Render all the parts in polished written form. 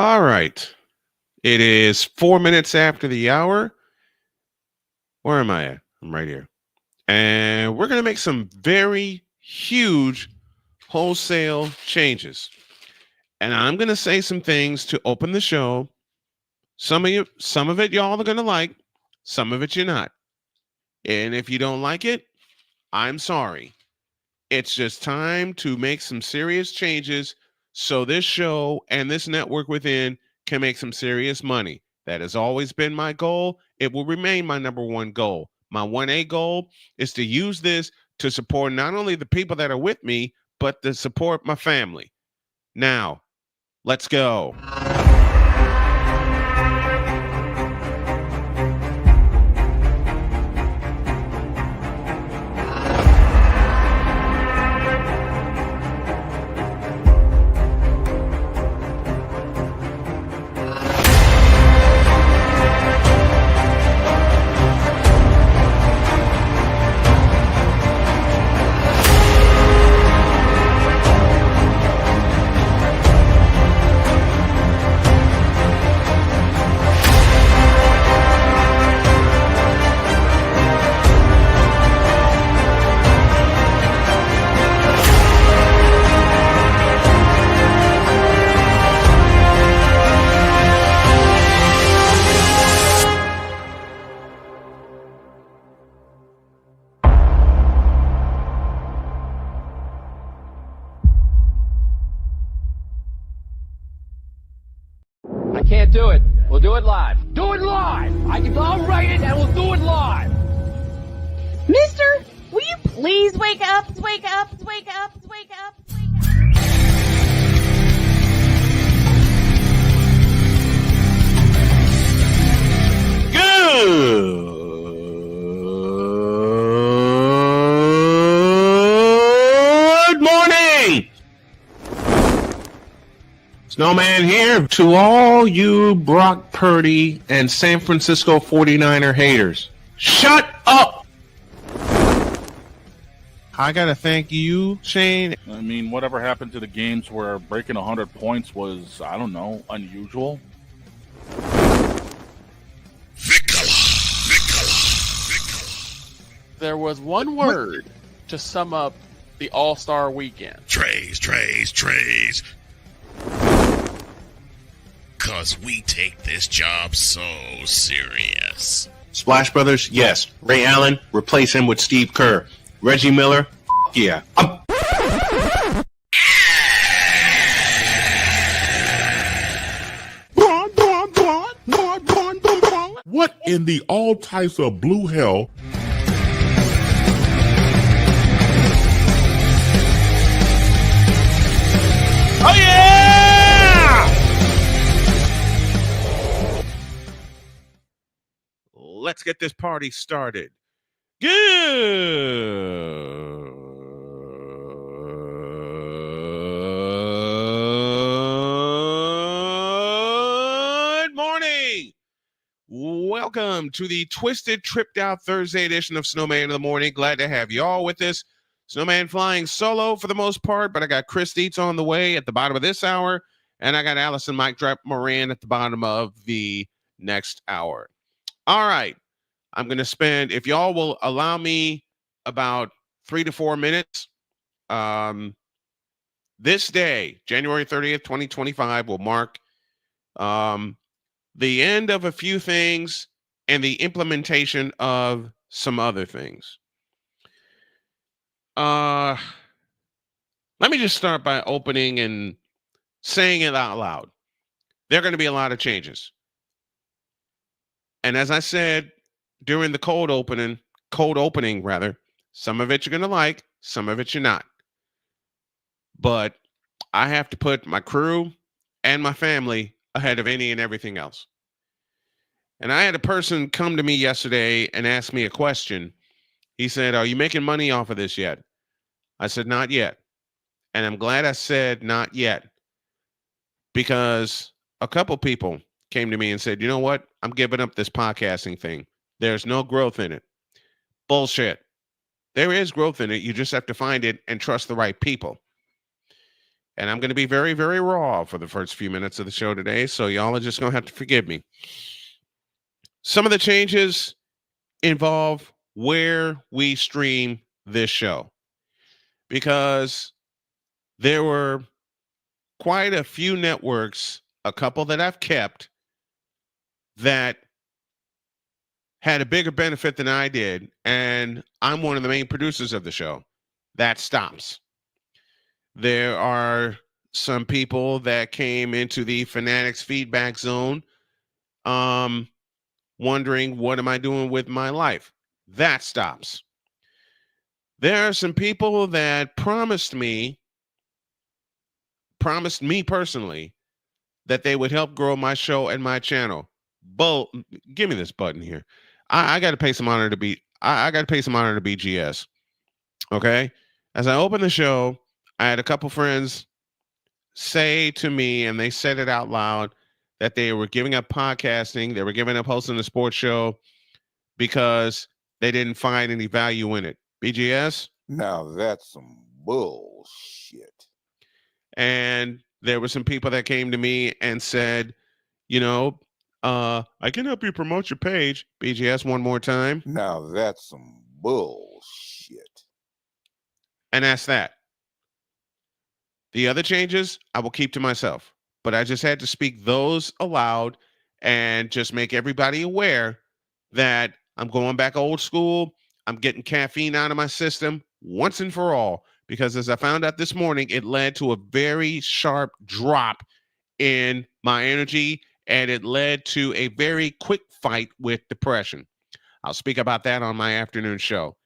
All right. It is 4 minutes after the hour. Where am I at? I'm right here. And we're going to make some very huge wholesale changes. And I'm going to say some things to open the show. Some of it y'all are going to like, some of it you're not. And if you don't like it, I'm sorry. It's just time to make some serious changes so this show and this network within can make some serious money. That has always been my goal. It will remain my number one goal. My 1A goal is to use this to support not only the people that are with me, but to support my family. Now, let's go. I can't do it. We'll do it live. Do it live! I'll write it and we'll do it live! Mister, will you please wake up, wake up, wake up, wake up, wake up? Good morning. Snowman here to all you Brock Purdy and San Francisco 49er haters. Shut up! I gotta thank you, Shane. I mean, whatever happened to the games where breaking 100 points was, I don't know, unusual? There was one word to sum up the All-Star weekend. Trays. Cause we take this job so serious. Splash Brothers, yes. Ray Allen, replace him with Steve Kerr. Reggie Miller, yeah. What in the all types of blue hell? Oh yeah! Let's get this party started. Good morning. Welcome to the Twisted Tripped Out Thursday edition of Snowman in the Morning. Glad to have you all with us. Snowman flying solo for the most part, but I got Chris Dietz on the way at the bottom of this hour, and I got Allison Mike Drop Moran at the bottom of the next hour. All right. I'm going to spend, if y'all will allow me, about 3 to 4 minutes. This day, January 30th, 2025, will mark the end of a few things and the implementation of some other things. Let me just start by opening and saying it out loud. There are going to be a lot of changes. And as I said during the cold opening, some of it you're going to like, some of it you're not. But I have to put my crew and my family ahead of any and everything else. And I had a person come to me yesterday and ask me a question. He said, "Are you making money off of this yet?" I said, "Not yet." And I'm glad I said not yet, because a couple people came to me and said, "You know what? I'm giving up this podcasting thing. There's no growth in it." Bullshit. There is growth in it. You just have to find it and trust the right people. And I'm going to be very, very raw for the first few minutes of the show today. So y'all are just going to have to forgive me. Some of the changes involve where we stream this show, because there were quite a few networks, a couple that I've kept, that had a bigger benefit than I did. And I'm one of the main producers of the show. That stops. There are some people that came into the Fanatics feedback zone wondering, what am I doing with my life? That stops. There are some people that promised me personally that they would help grow my show and my channel. Give me this button here. I got to pay some honor to I got to pay some honor to BGS. Okay. As I opened the show, I had a couple friends say to me, and they said it out loud, that they were giving up podcasting. They were giving up hosting a sports show because they didn't find any value in it. BGS? Now that's some bullshit. And there were some people that came to me and said, you know, I can help you promote your page. BGS, one more time. Now that's some bullshit. And that's that. The other changes I will keep to myself, but I just had to speak those aloud and just make everybody aware that I'm going back old school. I'm getting caffeine out of my system once and for all, because as I found out this morning, it led to a very sharp drop in my energy, and it led to a very quick fight with depression. I'll speak about that on my afternoon show.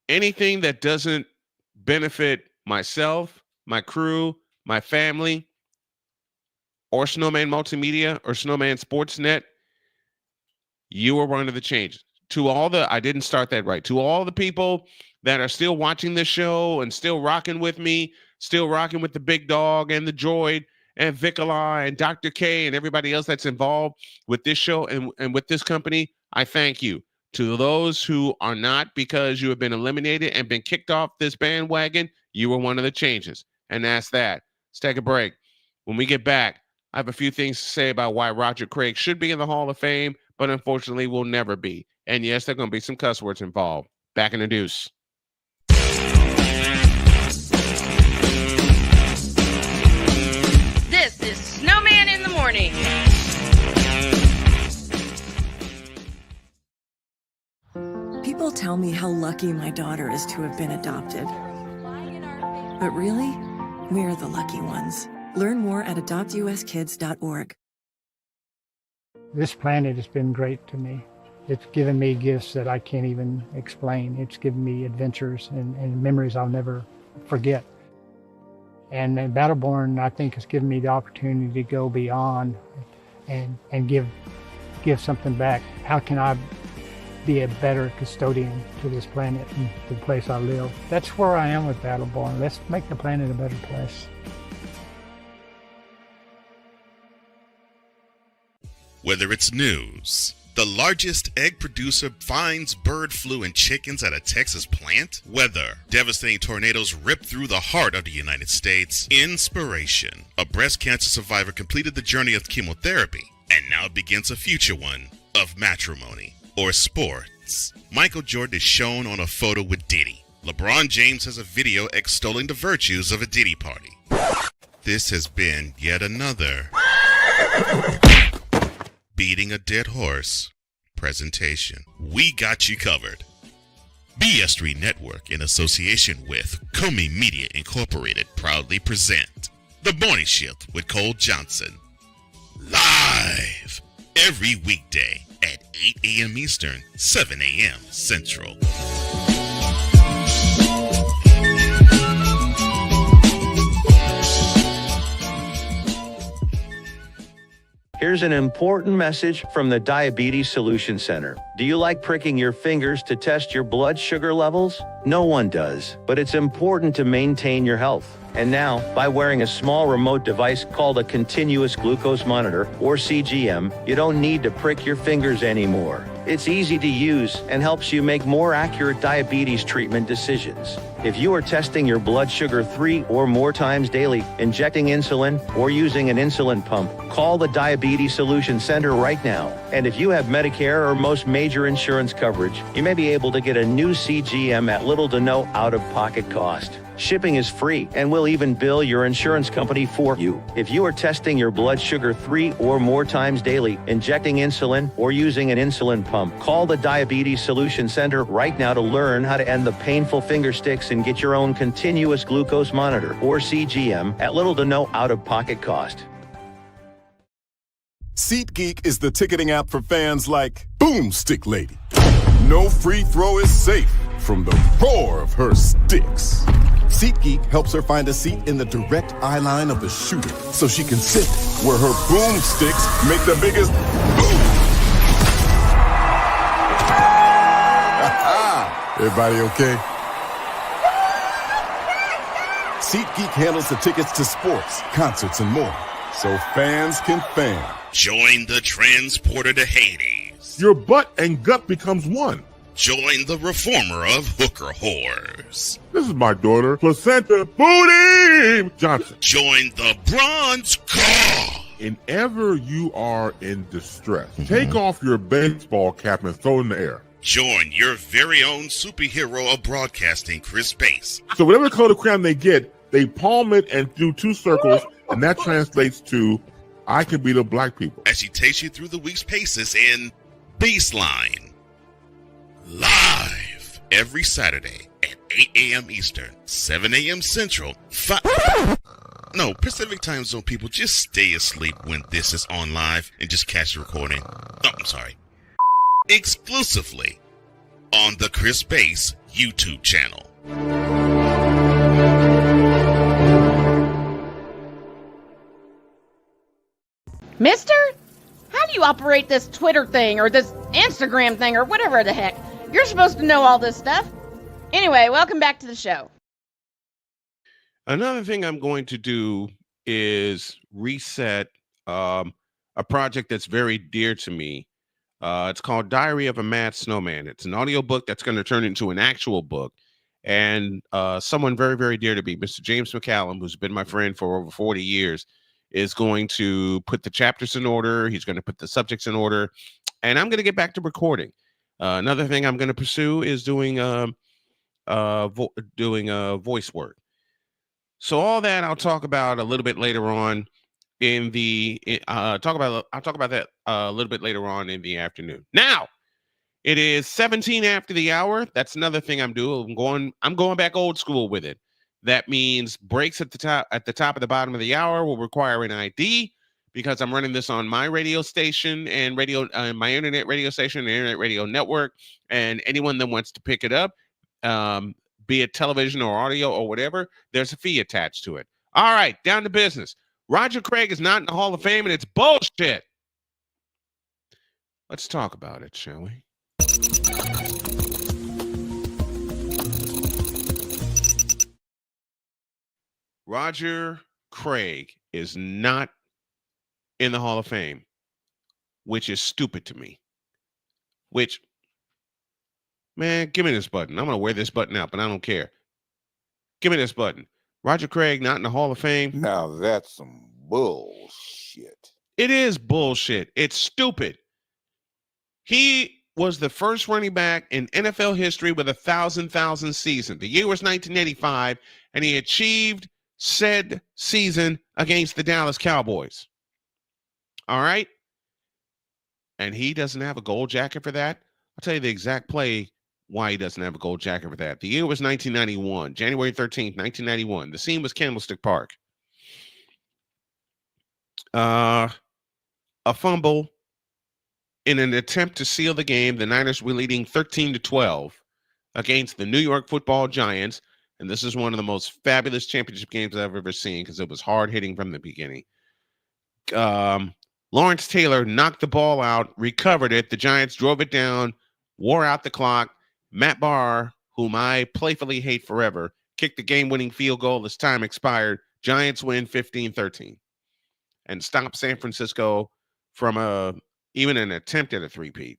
Anything that doesn't benefit myself, my crew, my family, or Snowman Multimedia or Snowman Sportsnet, you are one of the changes. To all the, I didn't start that right. To all the people that are still watching this show and still rocking with me, still rocking with the big dog and the droid and Vicala and Dr. K and everybody else that's involved with this show and with this company, I thank you. To those who are not, because you have been eliminated and been kicked off this bandwagon, you were one of the changes. And that's that. Let's take a break. When we get back, I have a few things to say about why Roger Craig should be in the Hall of Fame, but unfortunately will never be. And yes, there are going to be some cuss words involved. Back in the deuce. This is Snowman in the Morning. People tell me how lucky my daughter is to have been adopted. But really, we're the lucky ones. Learn more at adoptuskids.org. This planet has been great to me. It's given me gifts that I can't even explain. It's given me adventures and memories I'll never forget. And Battleborn, I think, has given me the opportunity to go beyond and give something back. How can I be a better custodian to this planet and the place I live? That's where I am with Battleborn. Let's make the planet a better place. Whether it's news, the largest egg producer finds bird flu in chickens at a Texas plant, weather, devastating tornadoes rip through the heart of the United States, inspiration, a breast cancer survivor completed the journey of chemotherapy and now begins a future one of matrimony or sports. Michael Jordan is shown on a photo with Diddy. LeBron James has a video extolling the virtues of a Diddy party. This has been yet another beating a dead horse presentation. We got you covered. BS3 Network, in association with Comey Media Incorporated, proudly present The Morning Shift with Cole Johnson. Live every weekday at 8 a.m. Eastern, 7 a.m. Central. Here's an important message from the Diabetes Solution Center. Do you like pricking your fingers to test your blood sugar levels? No one does, but it's important to maintain your health. And now, by wearing a small remote device called a continuous glucose monitor, or CGM, you don't need to prick your fingers anymore. It's easy to use and helps you make more accurate diabetes treatment decisions. If you are testing your blood sugar 3 or more times daily, injecting insulin, or using an insulin pump, call the Diabetes Solution Center right now. And if you have Medicare or most major insurance coverage, you may be able to get a new CGM at little to no out-of-pocket cost. Shipping is free and we'll even bill your insurance company for you. If you are testing your blood sugar 3 or more times daily, injecting insulin, or using an insulin pump, call the Diabetes Solution Center right now to learn how to end the painful finger sticks and get your own continuous glucose monitor, or CGM, at little to no out-of-pocket cost. SeatGeek is the ticketing app for fans like Boomstick Lady. No free throw is safe from the roar of her sticks. SeatGeek helps her find a seat in the direct eye line of the shooter so she can sit where her boomsticks make the biggest boom. Everybody okay? SeatGeek handles the tickets to sports, concerts, and more, so fans can fan. Join the transporter to Hades. Your butt and gut becomes one. Join the reformer of hooker whores. This is my daughter, Placenta Booty Johnson. Join the bronze car. Whenever you are in distress, take off your baseball cap and throw it in the air. Join your very own superhero of broadcasting, Chris Bass. So whatever color crayon they get, they palm it and do 2 circles, and that translates to, I can beat up black people. As she takes you through the week's paces in Baseline. Live every Saturday at 8 a.m. Eastern, 7 a.m. Central, Pacific Time Zone people, just stay asleep when this is on live and just catch the recording. Oh, I'm sorry. Exclusively on the Chris Bass YouTube channel. Mister, how do you operate this Twitter thing or this Instagram thing or whatever the heck? You're supposed to know all this stuff. Anyway, welcome back to the show. Another thing I'm going to do is reset a project that's very dear to me. It's called Diary of a Mad Snowman. It's an audiobook that's going to turn into an actual book. And someone very, very dear to me, Mr. James McCallum, who's been my friend for over 40 years, is going to put the chapters in order. He's going to put the subjects in order. And I'm going to get back to recording. Another thing I'm going to pursue is doing voice work. So all that I'll talk about a little bit later on in the I'll talk about that a little bit later on in the afternoon. Now it is 17 after the hour. That's another thing I'm doing. I'm going back old school with it. That means breaks at the top of the bottom of the hour will require an ID, because I'm running this on my radio station and my internet radio station and internet radio network. And anyone that wants to pick it up, be it television or audio or whatever, there's a fee attached to it. All right, down to business. Roger Craig is not in the Hall of Fame, and it's bullshit. Let's talk about it, shall we? Roger Craig is not in the Hall of Fame, which is stupid to me. Man, give me this button. I'm going to wear this button out, but I don't care. Give me this button. Roger Craig not in the Hall of Fame. Now that's some bullshit. It is bullshit. It's stupid. He was the first running back in NFL history with 1,000 season. The year was 1985, and he achieved said season against the Dallas Cowboys. All right? And he doesn't have a gold jacket for that. I'll tell you the exact play why he doesn't have a gold jacket for that. The year was 1991, January 13th, 1991. The scene was Candlestick Park. A fumble in an attempt to seal the game. The Niners were leading 13-12 against the New York Football Giants. And this is one of the most fabulous championship games I've ever seen, because it was hard hitting from the beginning. Lawrence Taylor knocked the ball out, recovered it. The Giants drove it down wore out the clock. Matt Barr, whom I playfully hate forever, kicked the game-winning field goal as time expired. Giants win 15-13 and stop San Francisco from even an attempt at a three-peat.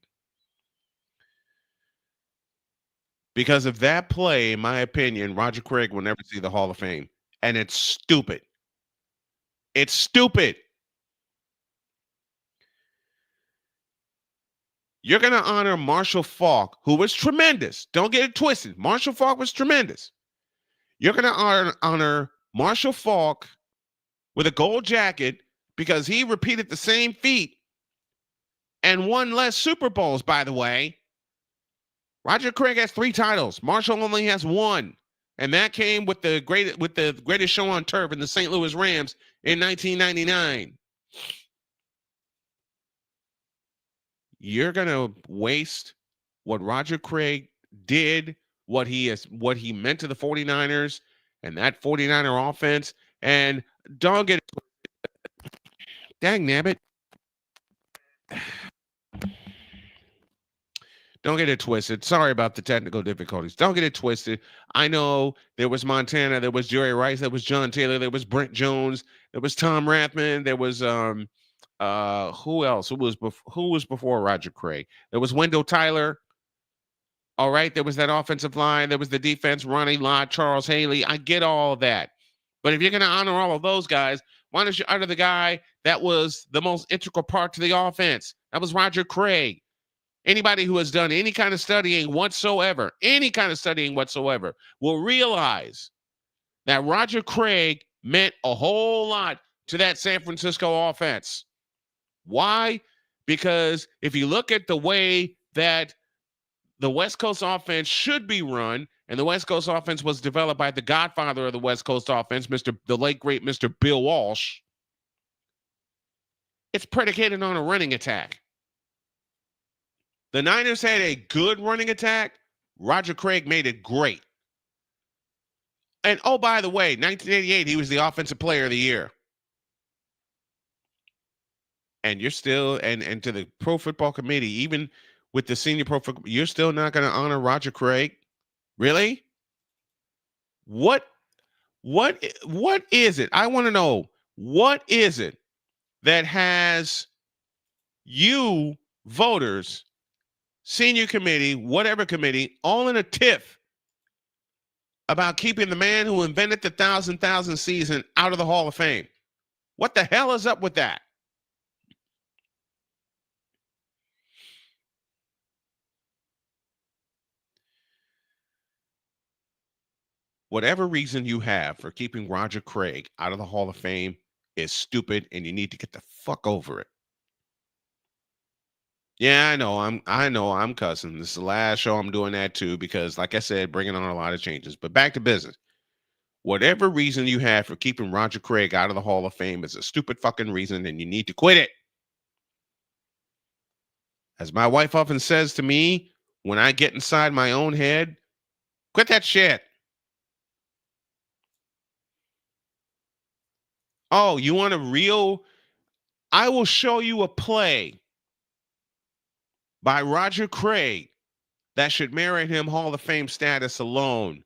Because of that play, in my opinion, Roger Craig will never see the Hall of Fame. And it's stupid. It's stupid. You're going to honor Marshall Faulk, who was tremendous. Don't get it twisted. Marshall Faulk was tremendous. You're going to honor Marshall Faulk with a gold jacket because he repeated the same feat and won less Super Bowls, by the way. Roger Craig has 3 titles. Marshall only has 1. And that came with the greatest show on turf in the St. Louis Rams in 1999. You're going to waste what Roger Craig did, what he meant to the 49ers and that 49er offense. And don't get it. Dang nabbit. Don't get it twisted. Sorry about the technical difficulties. Don't get it twisted. I know there was Montana, there was Jerry Rice, there was John Taylor, there was Brent Jones, there was Tom Rathman, there was who else? Who was before Roger Craig? There was Wendell Tyler. All right, there was that offensive line, there was the defense, Ronnie Lott, Charles Haley. I get all of that. But if you're going to honor all of those guys, why don't you honor the guy that was the most integral part to the offense? That was Roger Craig. Anybody who has done any kind of studying whatsoever, will realize that Roger Craig meant a whole lot to that San Francisco offense. Why? Because if you look at the way that the West Coast offense should be run, and the West Coast offense was developed by the godfather of the West Coast offense, the late, great Mr. Bill Walsh, it's predicated on a running attack. The Niners had a good running attack. Roger Craig made it great. And, oh, by the way, 1988, he was the Offensive Player of the Year. And you're still, and to the Pro Football Committee, even with the senior pro football, you're still not going to honor Roger Craig? Really? What is it? I want to know, what is it that has you voters, senior committee, whatever committee, all in a tiff about keeping the man who invented the 1,000 season out of the Hall of Fame? What the hell is up with that? Whatever reason you have for keeping Roger Craig out of the Hall of Fame is stupid, and you need to get the fuck over it. Yeah, I know I'm cussing. This is the last show I'm doing that too, because like I said, bringing on a lot of changes. But back to business. Whatever reason you have for keeping Roger Craig out of the Hall of Fame is a stupid fucking reason, and you need to quit it. As my wife often says to me, when I get inside my own head, quit that shit. Oh, you want a real? I will show you a play by Roger Craig that should merit him Hall of Fame status alone.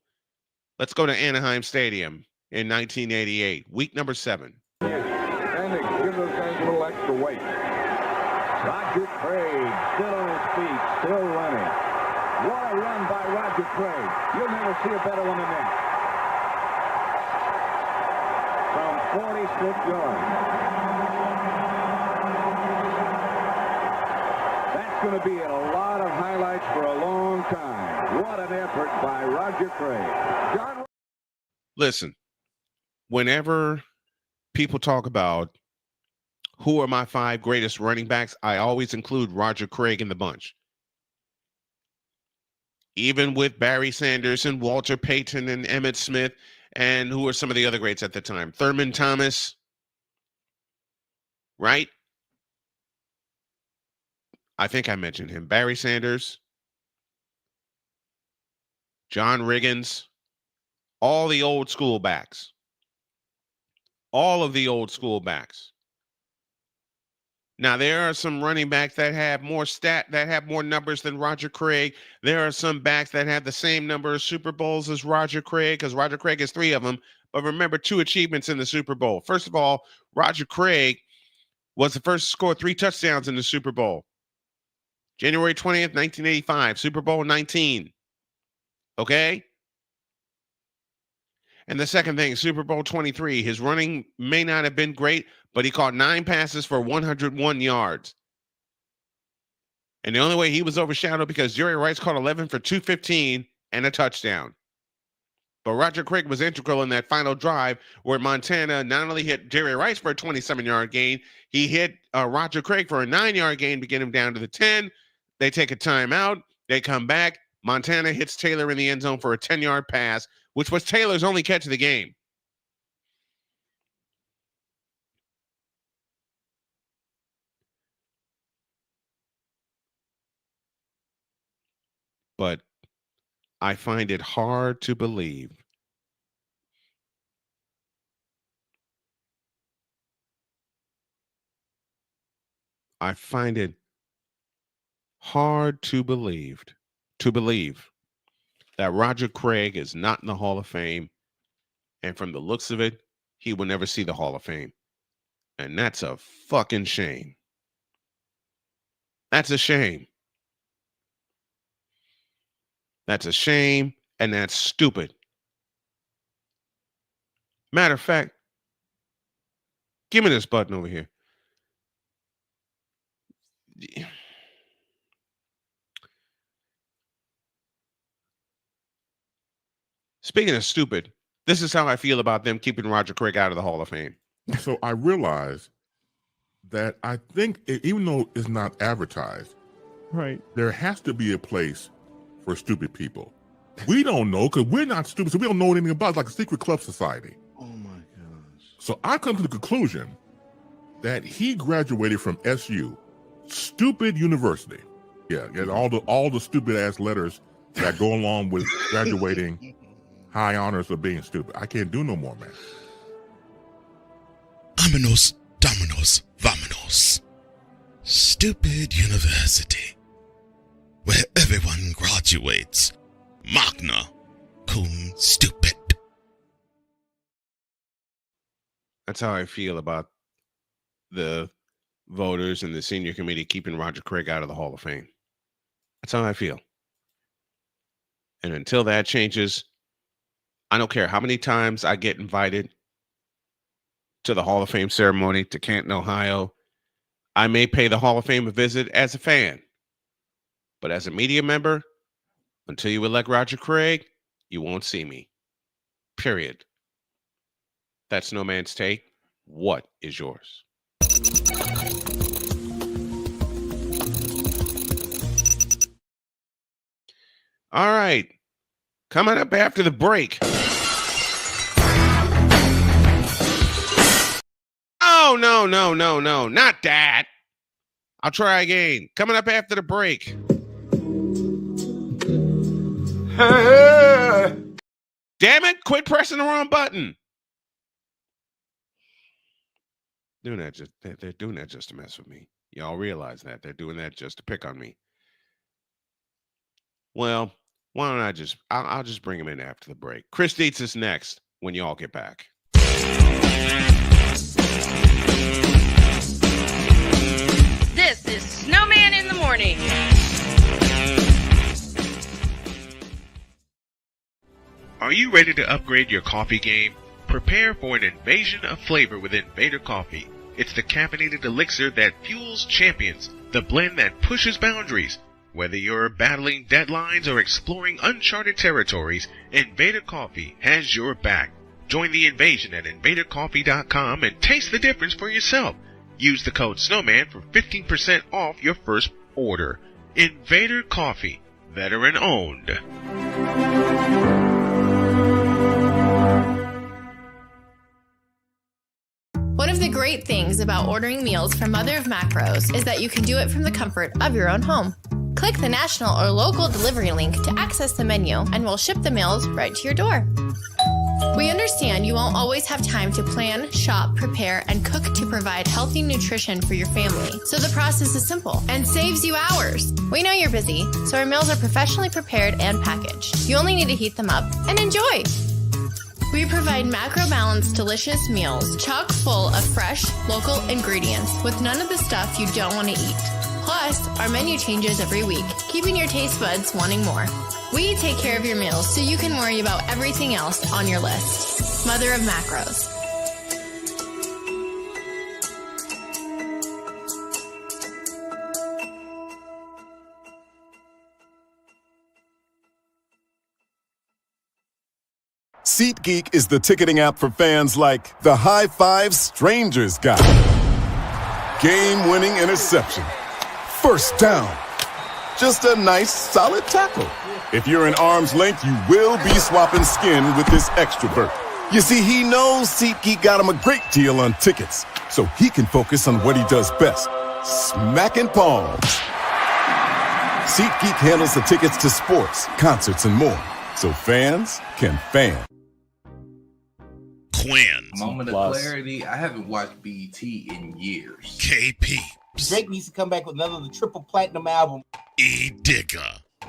Let's go to Anaheim Stadium in 1988, week number 7. And it gives those guys a little extra weight. Roger Craig still on his feet, still running. What a run by Roger Craig. You'll never see a better one than that. From 46 yards. That's going to be in a lot of highlights for a long time. What an effort by Roger Craig. John. Listen, whenever people talk about who are my 5 greatest running backs, I always include Roger Craig in the bunch. Even with Barry Sanders and Walter Payton and Emmitt Smith, and who are some of the other greats at the time? Thurman Thomas, right? I think I mentioned him. Barry Sanders, John Riggins, all the old school backs. All of the old school backs. Now, there are some running backs that have more numbers than Roger Craig. There are some backs that have the same number of Super Bowls as Roger Craig, because Roger Craig has 3 of them. But remember 2 achievements in the Super Bowl. First of all, Roger Craig was the first to score 3 touchdowns in the Super Bowl. January 20th, 1985, Super Bowl 19. Okay? And the second thing, Super Bowl 23, his running may not have been great, but he caught 9 passes for 101 yards. And the only way he was overshadowed because Jerry Rice caught 11 for 215 and a touchdown. But Roger Craig was integral in that final drive where Montana not only hit Jerry Rice for a 27-yard gain, he hit Roger Craig for a 9-yard gain to get him down to the 10. They take a timeout. They come back. Montana hits Taylor in the end zone for a 10-yard pass, which was Taylor's only catch of the game. But I find it hard to believe that Roger Craig is not in the Hall of Fame. And from the looks of it, he will never see the Hall of Fame. And that's a fucking shame. That's a shame. That's a shame, and that's stupid. Matter of fact, give me this button over here. Speaking of stupid, this is how I feel about them keeping Roger Craig out of the Hall of Fame. So I realized that I think, even though it's not advertised, right, there has to be a place for stupid people. We don't know because we're not stupid, so we don't know anything about it. It's like a secret club society. Oh my gosh. So I come to the conclusion that he graduated from SU, stupid university. Yeah, get all the stupid ass letters that go along with graduating high honors of being stupid. I can't do no more, man. Vámonos, dominos, vámonos. Stupid university, where everyone graduates magna cum stupid. That's how I feel about the voters and the senior committee keeping Roger Craig out of the Hall of Fame. That's how I feel. And until that changes, I don't care how many times I get invited to the Hall of Fame ceremony to Canton, Ohio. I may pay the Hall of Fame a visit as a fan. But as a media member, until you elect Roger Craig, you won't see me. Period. That's Snowman's take. What is yours? All right. Coming up after the break. Oh, no, not that. I'll try again. Coming up after the break. Damn it, quit pressing the wrong button. They're doing that just to mess with me. Y'all realize that. They're doing that just to pick on me. Well, why don't I'll just bring him in after the break. Chris Dietz is next when y'all get back. This is Snowman in the Morning. Are you ready to upgrade your coffee game? Prepare for an invasion of flavor with Invader Coffee. It's the caffeinated elixir that fuels champions, the blend that pushes boundaries. Whether you're battling deadlines or exploring uncharted territories, Invader Coffee has your back. Join the invasion at invadercoffee.com and taste the difference for yourself. Use the code Snowman for 15% off your first order. Invader Coffee, veteran owned. One of the great things about ordering meals from Mother of Macros is that you can do it from the comfort of your own home. Click the national or local delivery link to access the menu, and we'll ship the meals right to your door. We understand you won't always have time to plan, shop, prepare, and cook to provide healthy nutrition for your family. So the process is simple and saves you hours. We know you're busy, so our meals are professionally prepared and packaged. You only need to heat them up and enjoy. We provide macro-balanced, delicious meals chock full of fresh, local ingredients with none of the stuff you don't want to eat. Plus, our menu changes every week, keeping your taste buds wanting more. We take care of your meals so you can worry about everything else on your list. Mother of Macros. SeatGeek is the ticketing app for fans like the high five strangers got. Game-winning interception. First down. Just a nice, solid tackle. If you're in arm's length, you will be swapping skin with this extrovert. You see, he knows SeatGeek got him a great deal on tickets, so he can focus on what he does best, smacking palms. SeatGeek handles the tickets to sports, concerts, and more, so fans can fan. Quinn. Moment of clarity. I haven't watched BET in years. KP. Drake needs to come back with another triple platinum album. E Digger.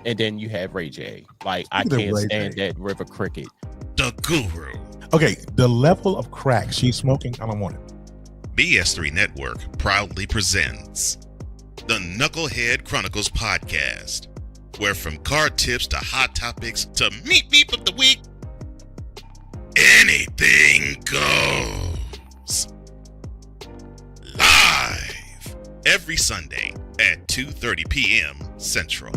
And then you have Ray J. Like, I can't stand that River Cricket. The Guru. Okay, the level of crack she's smoking, I don't want it. BS3 Network proudly presents the Knucklehead Chronicles podcast, where from card tips to hot topics to meep of the week, anything goes. Live every Sunday at 2:30 p.m. Central.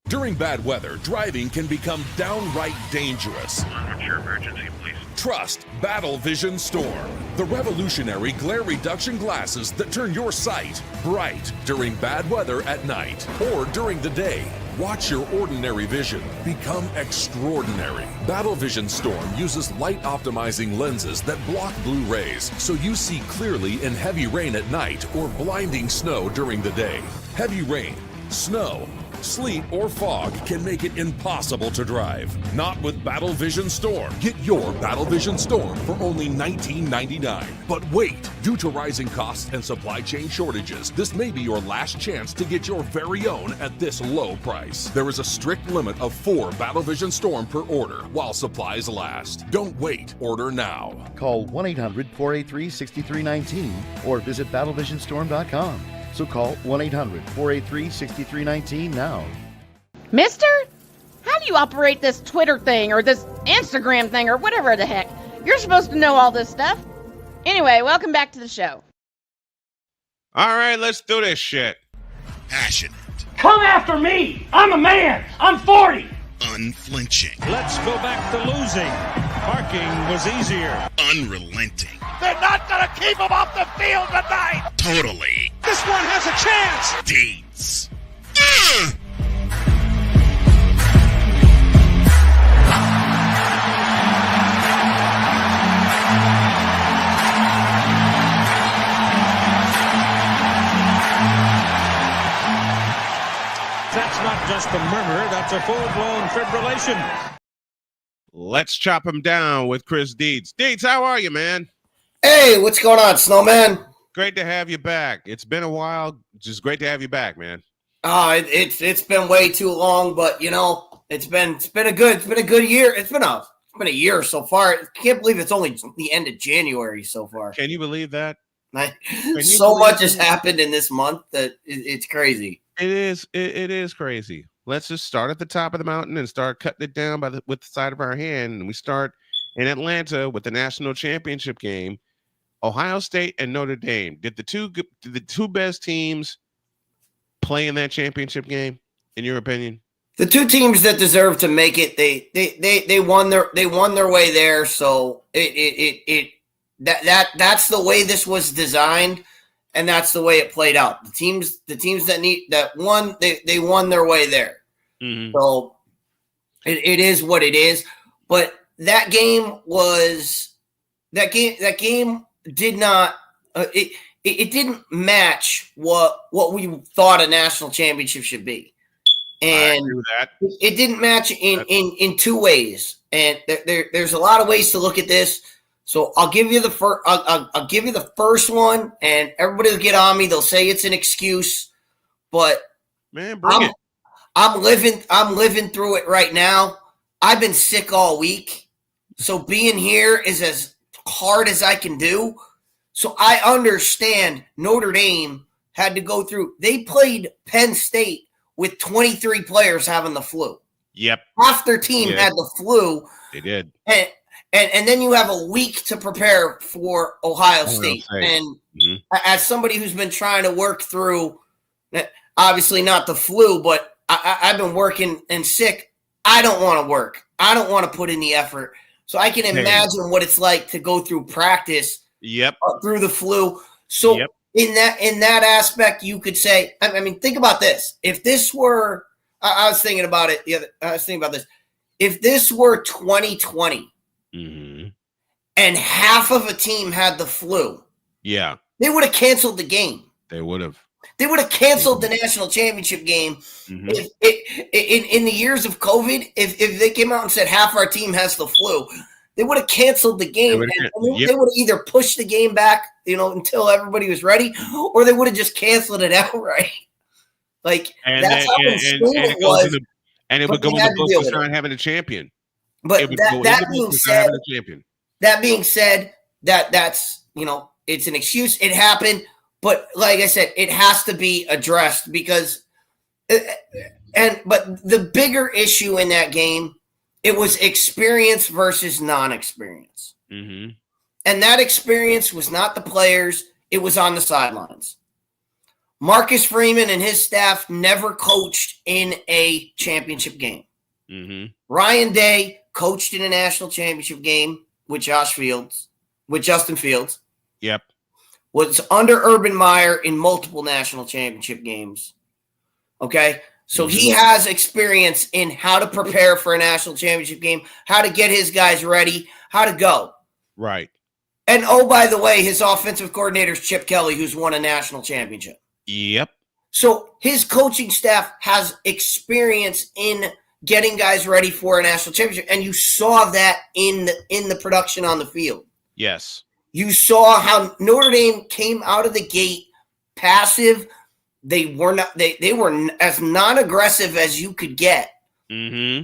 During bad weather, driving can become downright dangerous. What's your emergency, please? Trust Battle Vision Storm, the revolutionary glare reduction glasses that turn your sight bright during bad weather at night or during the day. Watch your ordinary vision become extraordinary. Battle Vision Storm uses light optimizing lenses that block blue rays, so you see clearly in heavy rain at night or blinding snow during the day. Heavy rain, snow, sleet, or fog can make it impossible to drive. Not with Battle Vision Storm. Get your Battle Vision Storm for only $19.99. But wait, due to rising costs and supply chain shortages, this may be your last chance to get your very own at this low price. There is a strict limit of 4 Battle Vision Storm per order while supplies last. Don't wait, order now. Call 1-800-483-6319 or visit battlevisionstorm.com. So call 1-800-483-6319 now. Mister? How do you operate this Twitter thing or this Instagram thing or whatever the heck? You're supposed to know all this stuff. Anyway, welcome back to the show. All right, let's do this shit. Passionate. Come after me! I'm a man! I'm 40! Unflinching. Let's go back to losing. Parking was easier. Unrelenting. They're not going to keep him off the field tonight! Totally. This one has a chance! Deeds. That's not just a murmur, that's a full-blown fibrillation. Let's chop him down with Chris Deeds. Deeds, how are you, man? Hey, what's going on, Snowman? Great to have you back. It's been a while. Just great to have you back, man. It's been way too long, but you know, it's been a good year. It's been a year so far. I can't believe it's only the end of January so far. Can you believe that? So much has happened in this month that it's crazy. It is crazy. Let's just start at the top of the mountain and start cutting it down with the side of our hand. And we start in Atlanta with the national championship game. Ohio State and Notre Dame. Did the two best teams play in that championship game, in your opinion? The two teams that deserve to make it, they won their way there. So that's the way this was designed, and that's the way it played out. The teams that won, they won their way there. Mm-hmm. So it is what it is. But that game did not. It it didn't match what we thought a national championship should be. And I agree with that. It didn't match in two ways. And there's a lot of ways to look at this. So I'll give you the first. I'll give you the first one, and everybody will get on me. They'll say it's an excuse, but man, bring it. I'm living through it right now. I've been sick all week, so being here is as hard as I can do. So I understand Notre Dame had to go through. They played Penn State with 23 players having the flu. Yep. Half their team had the flu. They did. And then you have a week to prepare for Ohio State. And as somebody who's been trying to work through, obviously not the flu, but I've been working and sick. I don't want to work. I don't want to put in the effort. So I can imagine what it's like to go through practice through the flu. So in that aspect, you could say, I mean, think about this. If this were, I was thinking about it. I was thinking about this. If this were 2020 and half of a team had the flu, they would have canceled the game. They would have. They would have canceled the national championship game in the years of COVID. If they came out and said half our team has the flu, they would have canceled the game. They would have either pushed the game back, until everybody was ready, or they would have just canceled it outright. Like that's how insane it was. And it would go in the book for not having a champion. But that being said, that's it's an excuse. It happened. But like I said, it has to be addressed because but the bigger issue in that game, it was experience versus non-experience. And that experience was not the players, it was on the sidelines. Marcus Freeman and his staff never coached in a championship game. Ryan Day coached in a national championship game with Justin Fields. Yep. Was under Urban Meyer in multiple national championship games. Okay? So he has experience in how to prepare for a national championship game, how to get his guys ready, how to go. Right. And oh, by the way, his offensive coordinator is Chip Kelly, who's won a national championship. Yep. So his coaching staff has experience in getting guys ready for a national championship. And you saw that in the production on the field. Yes. You saw how Notre Dame came out of the gate passive. They were not. They were as non-aggressive as you could get in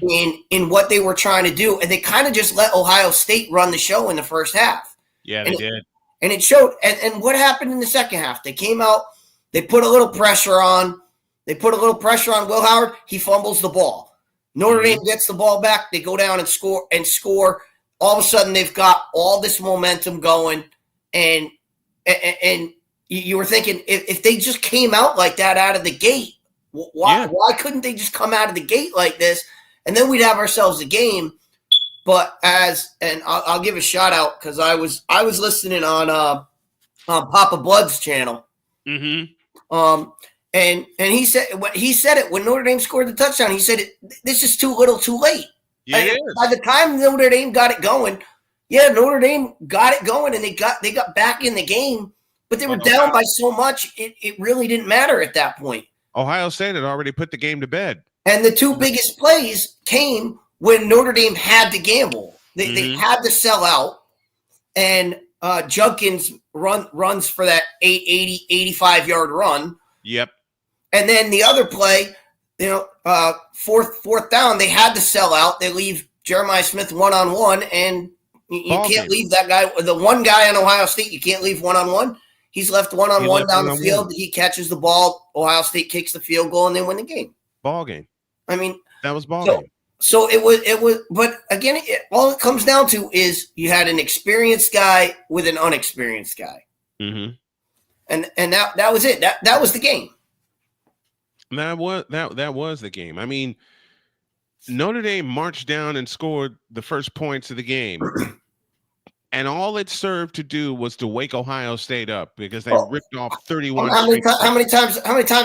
what they were trying to do, and they kind of just let Ohio State run the show in the first half. Yeah, they did, and it showed. And what happened in the second half? They came out. They put a little pressure on. They put a little pressure on Will Howard. He fumbles the ball. Notre Dame gets the ball back. They go down and score. All of a sudden, they've got all this momentum going, and you were thinking if they just came out like that out of the gate, why couldn't they just come out of the gate like this, and then we'd have ourselves a game? But I'll give a shout out because I was listening on Papa Blood's channel, and he said it when Notre Dame scored the touchdown. He said this is too little, too late. Yeah, by the time Notre Dame got it going, Notre Dame got it going and they got back in the game, but they were down by so much it really didn't matter at that point. Ohio State had already put the game to bed. And the two biggest plays came when Notre Dame had to gamble. They had to sell out, and Judkins runs for that 85-yard run. Yep. And then the other play, fourth down, they had to sell out. They leave Jeremiah Smith one-on-one, and you can't leave that guy. The one guy on Ohio State, you can't leave one-on-one. He's left one-on-one down the field. He catches the ball. Ohio State kicks the field goal, and they win the game. Ball game. I mean, that was ball game. So it was. But again, all it comes down to is you had an experienced guy with an unexperienced guy, and that was it. That was the game. That was the game. I mean, Notre Dame marched down and scored the first points of the game, and all it served to do was to wake Ohio State up because they ripped off 31. How many times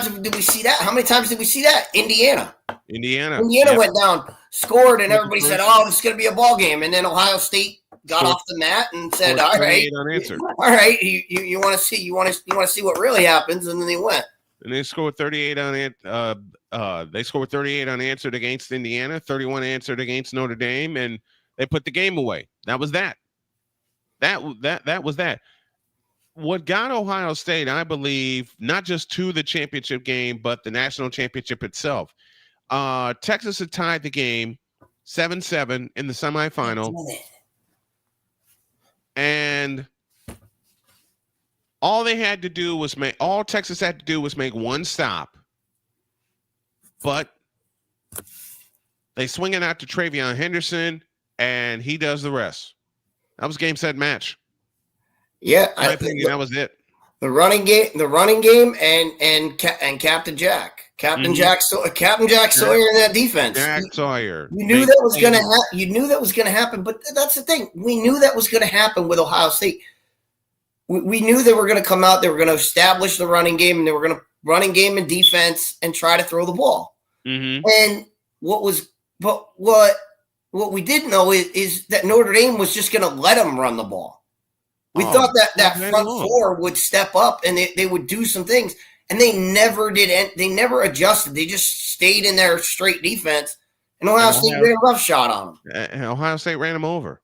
did we see that? How many times did we see that? Indiana went down, scored, and everybody said, "Oh, this is going to be a ball game," and then Ohio State got off the mat and said, Scored "All right, 38 unanswered. all right, you want to see what really happens," and then they went. And they scored 38 they scored 38 unanswered against Indiana, 31 answered against Notre Dame, and they put the game away. That was that. That was that. What got Ohio State, I believe, not just to the championship game, but the national championship itself. Texas had tied the game 7-7 in the semifinal. And all Texas had to do was make one stop. But they swing it out to Travion Henderson, and he does the rest. That was game, set, match. Yeah, in my opinion, that was it. The running game, and Captain Jack. Captain Jack Sawyer in that defense. Jack Sawyer. You knew that was going to happen. You knew that was going to happen, but that's the thing. We knew that was going to happen with Ohio State. We knew they were going to come out. They were going to establish the running game, and they were going to running game and defense and try to throw the ball. Mm-hmm. And what we didn't know is that Notre Dame was just going to let them run the ball. We thought that front four would step up and they would do some things, and they never did. They never adjusted. They just stayed in their straight defense, and Ohio State ran a rough shot on them. Ohio State ran them over.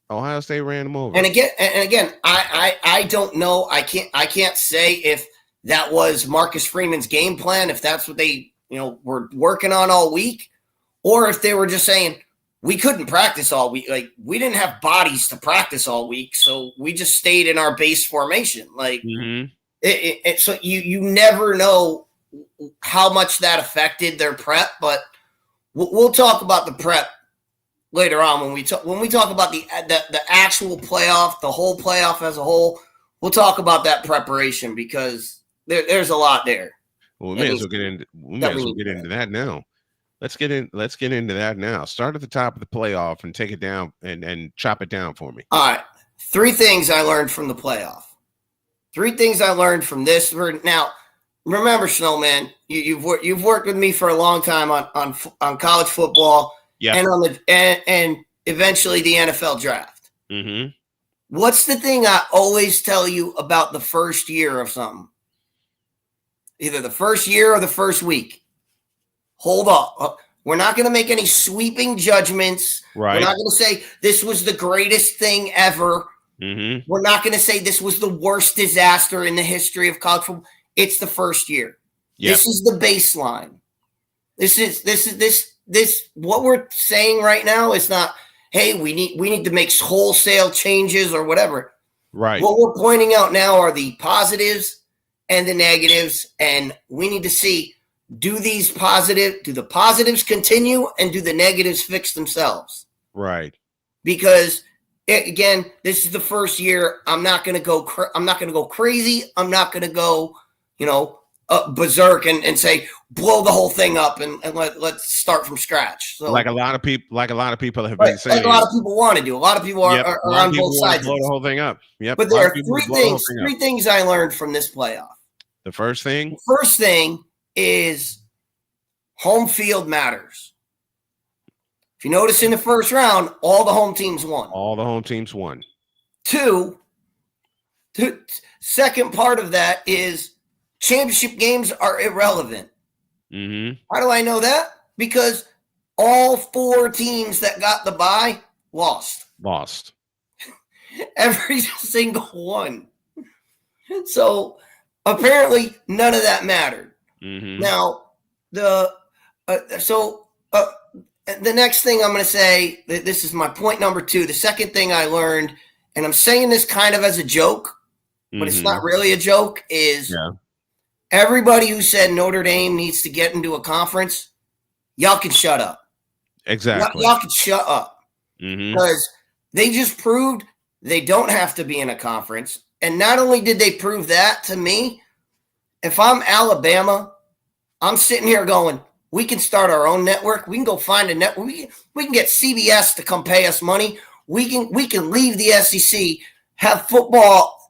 And again, I don't know. I can't say if that was Marcus Freeman's game plan, if that's what they were working on all week, or if they were just saying, we couldn't practice all week. Like, we didn't have bodies to practice all week, so we just stayed in our base formation. Like, so you never know how much that affected their prep, but we'll talk about the prep later on when we talk about the actual playoff, the whole playoff as a whole. We'll talk about that preparation because there's a lot there. Well, we may as well get into that now. Let's get into that now. Start at the top of the playoff and take it down and chop it down for me. All right. 3 things I learned from the playoff. 3 things I learned from this. Now, remember, Snowman, you've worked with me for a long time on college football, and and eventually the NFL draft. Mm-hmm. What's the thing I always tell you about the first year of something? Either the first year or the first week. Hold up. We're not going to make any sweeping judgments. Right. We're not going to say this was the greatest thing ever. Mm-hmm. We're not going to say this was the worst disaster in the history of college football. It's the first year. Yep. This is the baseline. This what we're saying right now is not, hey, we need to make wholesale changes or whatever. Right. What we're pointing out now are the positives and the negatives, and we need to see, do the positives continue and do the negatives fix themselves? Right. Because again, this is the first year. I'm not going to go crazy. I'm not going to go, berserk and say blow the whole thing up and let's start from scratch. So, like a lot of people have been saying. Like a lot of people want to do. A lot of people are on both sides. Blow the whole thing up. Yep. But there are 3 things I learned from this playoff. The first thing is home field matters. If you notice in the first round, all the home teams won. 2, second part of that is championship games are irrelevant. Mm-hmm. How do I know that? Because all 4 teams that got the bye lost. Every single one. So apparently none of that mattered. Mm-hmm. Now, the next thing I'm going to say, this is my point number 2. The second thing I learned, and I'm saying this kind of as a joke, but it's not really a joke, is everybody who said Notre Dame needs to get into a conference, y'all can shut up. Exactly. Y'all can shut up. Mm-hmm. Because they just proved they don't have to be in a conference. And not only did they prove that to me, if I'm Alabama, I'm sitting here going, we can start our own network. We can go find a network. We can get CBS to come pay us money. We can leave the SEC, have football,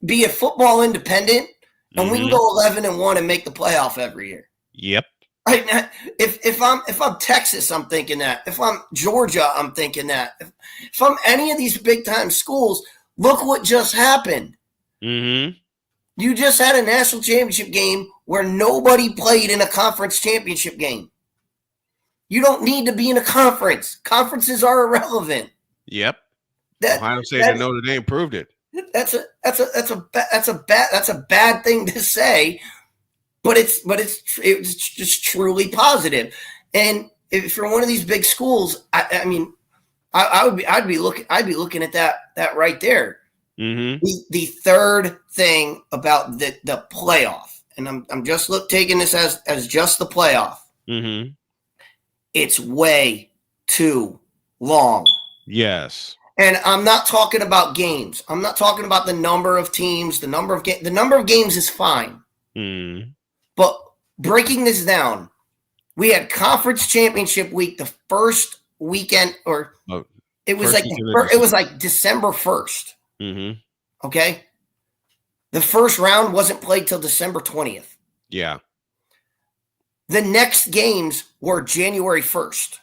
be a football independent, and we can go 11-1 and make the playoff every year. Yep. If I'm Texas, I'm thinking that. If I'm Georgia, I'm thinking that. If I'm any of these big time schools, look what just happened. Mm-hmm. You just had a national championship game where nobody played in a conference championship game. You don't need to be in a conference. Conferences are irrelevant. Yep. Ohio State and Notre Dame proved it. That's a bad thing to say, but it's just truly positive. And if you're one of these big schools, I'd be looking at that right there. Mm-hmm. The third thing about the playoff, and I'm just taking this as just the playoff. Mm-hmm. It's way too long. Yes. And I'm not talking about games. I'm not talking about the number of teams, the number of games is fine. Mm. But breaking this down, we had conference championship week the first weekend, or it was like December 1st. Mm-hmm. Okay. The first round wasn't played till December 20th. Yeah. The next games were January 1st.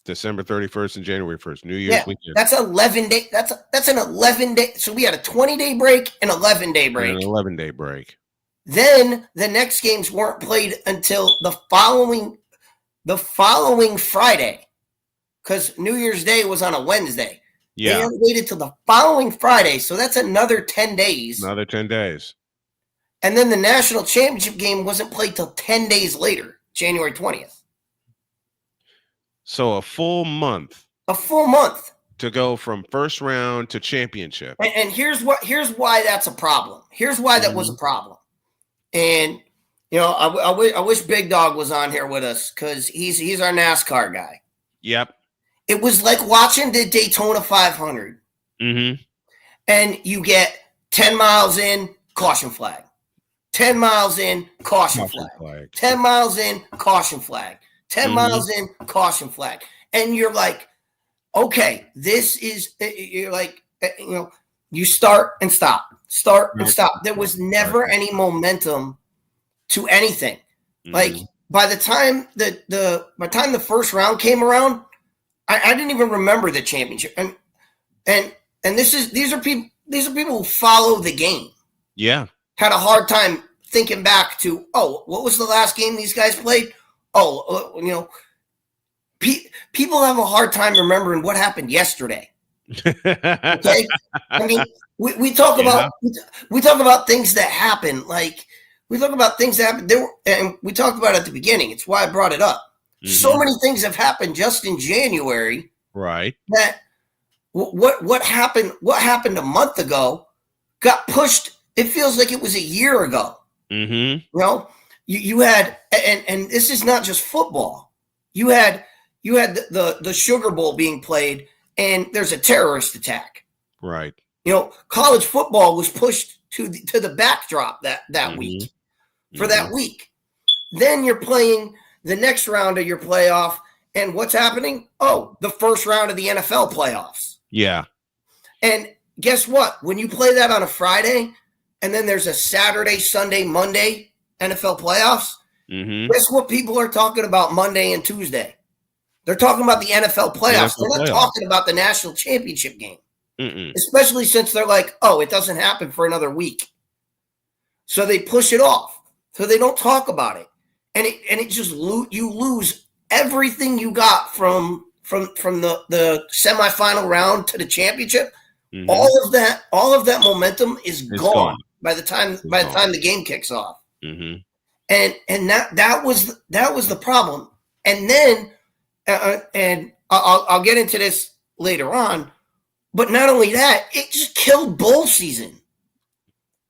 December 31st and January 1st, New Year's weekend. That's 11 day. That's an 11-day. So we had a 20-day break and 11-day break. And an 11-day break. Then the next games weren't played until the following Friday, because New Year's Day was on a Wednesday. Yeah. They waited till the following Friday, so that's another 10 days. Another 10 days. And then the national championship game wasn't played till 10 days later, January 20th. So a full month. A full month to go from first round to championship. And here's why that's a problem. Here's why that was a problem. And I wish Big Dog was on here with us, because he's our NASCAR guy. Yep. It was like watching the Daytona 500. Mm-hmm. And you get 10 miles in, caution flag. 10 miles in, caution flag. 10 miles in, caution flag. 10 miles in, caution flag. And you're like, okay, you're like, you start and stop. Start and stop. There was never any momentum to anything. Mm-hmm. Like, by the time the first round came around, I didn't even remember the championship. And these are people who follow the game. Yeah. Had a hard time thinking back to, what was the last game these guys played? People have a hard time remembering what happened yesterday. Okay, I mean, we talk about things that happen. Like, we talk about things that happen. And we talked about it at the beginning. It's why I brought it up. Mm-hmm. So many things have happened just in January. Right. That what happened a month ago got pushed. It feels like it was a year ago. Mm-hmm. You had, and this is not just football. You had the Sugar Bowl being played, and there's a terrorist attack. Right. College football was pushed to the backdrop that week, for that week. Then you're playing the next round of your playoff, and what's happening? The first round of the NFL playoffs. Yeah. And guess what? When you play that on a Friday, and then there's a Saturday, Sunday, Monday NFL playoffs, guess what people are talking about Monday and Tuesday? They're talking about the NFL playoffs. They're not talking about the national championship game. Especially since they're like, it doesn't happen for another week. So they push it off. So they don't talk about it. And it just you lose everything you got from the semifinal round to the championship. All of that momentum is gone by the time the game kicks off. And that was the problem. And then and I'll get into this later on, but not only that, it just killed bowl season.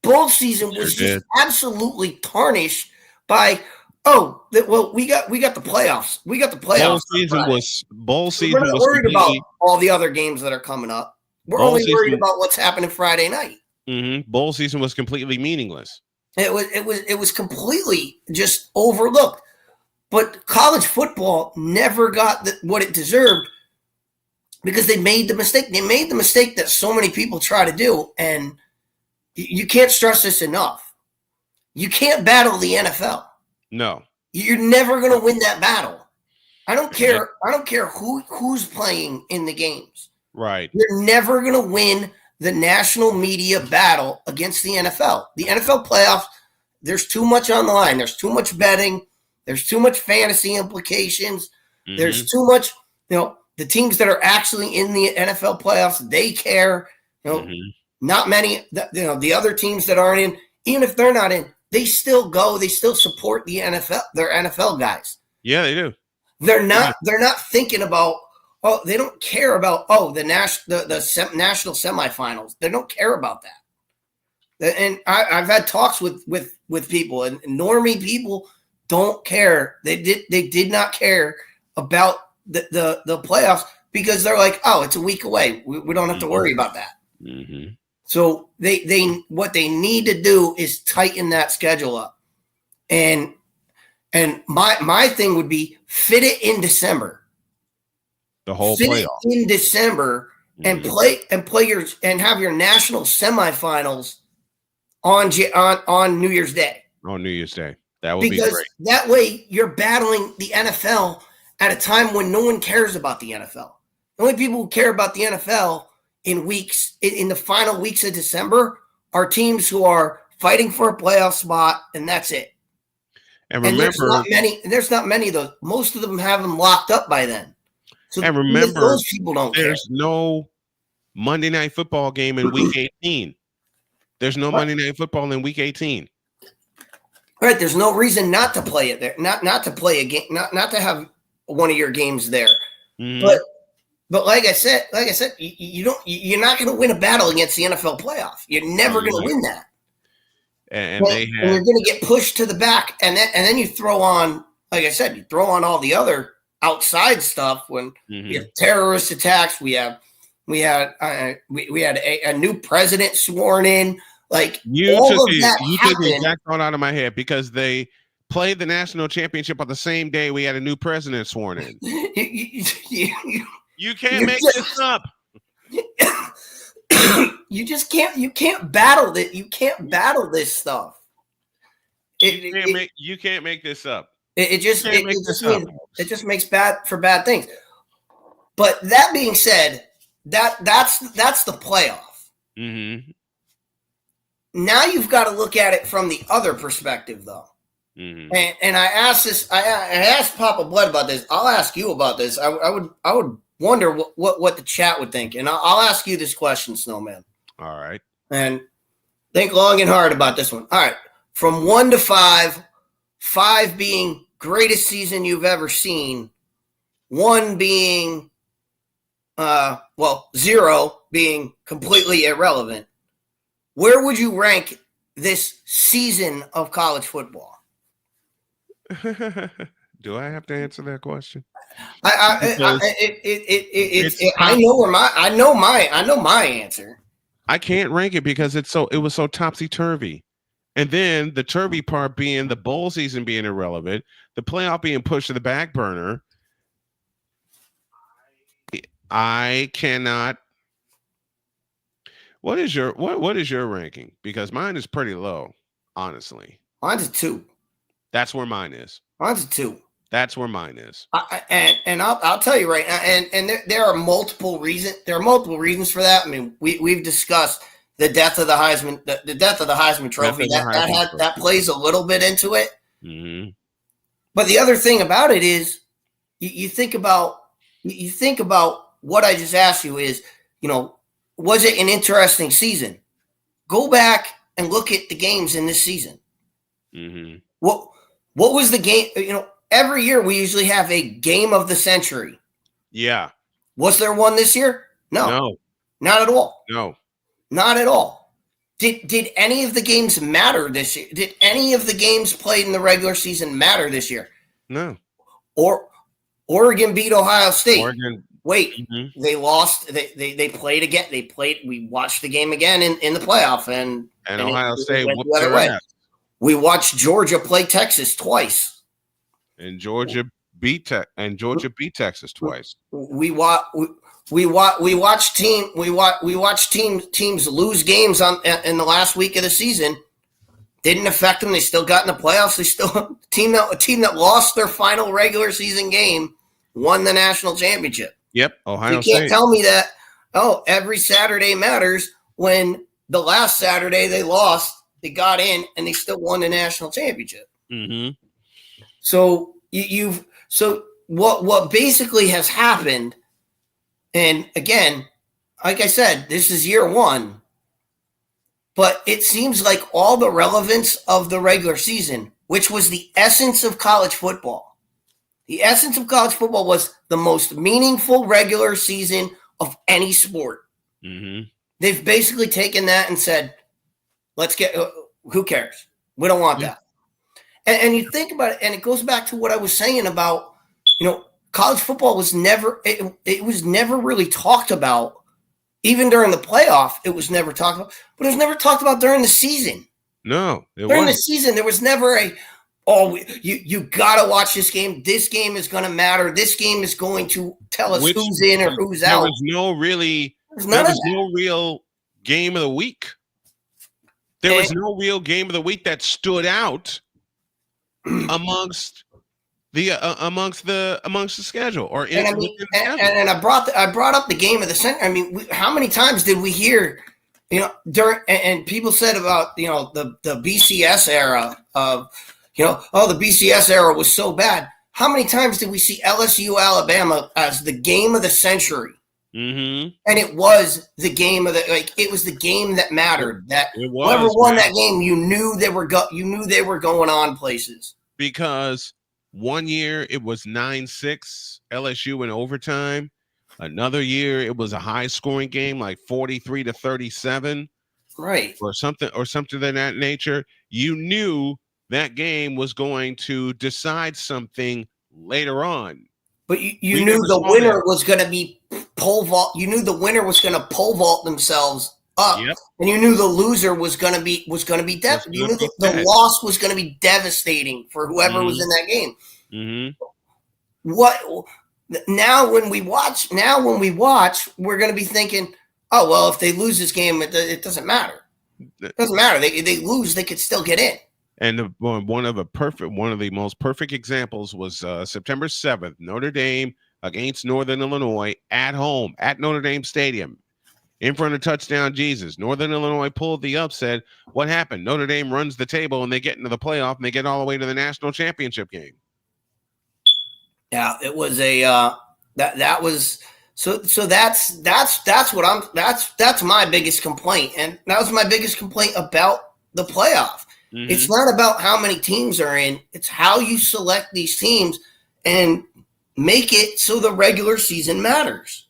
Bowl season was just absolutely tarnished by we got the playoffs. We got the playoffs. Bowl season We're not worried about all the other games that are coming up. We're only worried about what's happening Friday night. Bowl season was completely meaningless. It was completely just overlooked. But college football never got what it deserved because they made the mistake. They made the mistake that so many people try to do, and you can't stress this enough. You can't battle the NFL. No. You're never going to win that battle. I don't care. I don't care who's playing in the games. Right. You're never going to win the national media battle against the NFL. The NFL playoffs, there's too much on the line. There's too much betting. There's too much fantasy implications. Mm-hmm. There's too much, the teams that are actually in the NFL playoffs, they care. Not many, the other teams that aren't in, even if they're not in, they still go, they still support the NFL, their NFL guys. Yeah, they do. They're not thinking about, they don't care about, the national semifinals. They don't care about that. And I've had talks with people, and normie people don't care. They did not care about the playoffs because they're like, it's a week away. We don't have to worry about that. Mm-hmm. So they what they need to do is tighten that schedule up. And my thing would be fit it in December. The whole fit playoff it in December and play and have your national semifinals on New Year's Day. On New Year's Day. That would be great. Because that way you're battling the NFL at a time when no one cares about the NFL. The only people who care about the NFL in the final weeks of December are teams who are fighting for a playoff spot, and that's it. And remember, there's not many of those. Most of them have them locked up by then. So and remember, those people don't care. There's no Monday Night Football game in Week 18. There's no Monday Night Football in Week 18. Right. There's no reason not to play it there. Not to play a game. Not to have one of your games there. Mm-hmm. But like I said, you're not going to win a battle against the NFL playoff. You're never going to win that. And you're going to get pushed to the back, and then you throw on, like I said, you throw on all the other outside stuff when we have terrorist attacks. We had a new president sworn in. Like you took the exact thought out of my head because they played the national championship on the same day we had a new president sworn in. You can't make this up. You just can't. You can't battle that. You can't battle this stuff. You can't make this up. It just makes bad things. But that being said, that's the playoff. Mm-hmm. Now you've got to look at it from the other perspective, though. Mm-hmm. And I asked this. I asked Papa Blood about this. I'll ask you about this. I would wonder what the chat would think, and I'll ask you this question, Snowman. All right. And think long and hard about this one. All right. From 1 to 5, 5 being greatest season you've ever seen, 1 being 0 being completely irrelevant. Where would you rank this season of college football? Do I have to answer that question? I know my answer. I can't rank it because it was so topsy-turvy. And then the turvy part being the bowl season being irrelevant, the playoff being pushed to the back burner. I cannot. What is your ranking? Because mine is pretty low, honestly. Mine's a 2. That's where mine is. Mine's a 2. That's where mine is. And I'll tell you right now, and there are multiple reasons. There are multiple reasons for that. I mean, we've discussed the death of the Heisman, the death of the Heisman Trophy. That plays a little bit into it. Mm-hmm. But the other thing about it is, you think about what I just asked you is, was it an interesting season? Go back and look at the games in this season. Mm-hmm. What was the game? Every year we usually have a game of the century. Yeah. Was there one this year? No. Not at all. No. Not at all. Did any of the games matter this year? Did any of the games played in the regular season matter this year? No. Or Oregon beat Ohio State. Wait, mm-hmm. They lost. They played again. We watched the game again in the playoff, and Ohio State went the other way. We watched Georgia play Texas twice. And Georgia beat Texas twice. We watched teams lose games in the last week of the season Didn't affect them. They still got in the playoffs. They still a team that lost their final regular season game won the national championship. Yep, Ohio You can't State. tell me that, every Saturday matters when the last Saturday they lost, they got in, and they still won the national championship. Mm-hmm. So what basically has happened, and again, like I said, this is year one, but it seems like all the relevance of the regular season, which was the essence of college football. The essence of college football was the most meaningful regular season of any sport. Mm-hmm. They've basically taken that and said, let's get, who cares? We don't want that. And you think about it, and it goes back to what I was saying about, college football was never, it was never really talked about. Even during the playoff, it was never talked about, but it was never talked about during the season. No, during the season, there was never you got to watch this game. This game is going to matter. This game is going to tell us who's in or who's out. There was no real game of the week. There was no real game of the week that stood out amongst the schedule or and I brought up the game of the center. I mean, how many times did we hear, during and people said about the BCS era of the BCS era was so bad. How many times did we see LSU Alabama as the game of the century? Mm-hmm. And it was the game of it was the game that mattered. That whoever won that game, you knew they were going on places. Because one year it was 9-6 LSU in overtime. Another year it was a high scoring game like 43-37. Right. Or something of that nature. You knew that game was going to decide something later on. But you knew the winner was going to be pole vault. You knew the winner was going to pole vault themselves up, and you knew the loser was going to be devastating. You knew the loss was going to be devastating for whoever was in that game. Mm-hmm. What now? When we watch, we're going to be thinking, oh well, if they lose this game, it doesn't matter. It doesn't matter. They lose, they could still get in. And one of the most perfect examples was September 7th, Notre Dame against Northern Illinois at home at Notre Dame Stadium in front of touchdown Jesus. Northern Illinois pulled the upset. What happened? Notre Dame runs the table and they get into the playoff and they get all the way to the national championship game. Yeah, it was that was so that's my biggest complaint, and that was my biggest complaint about the playoff. Mm-hmm. It's not about how many teams are in, it's how you select these teams and make it so the regular season matters.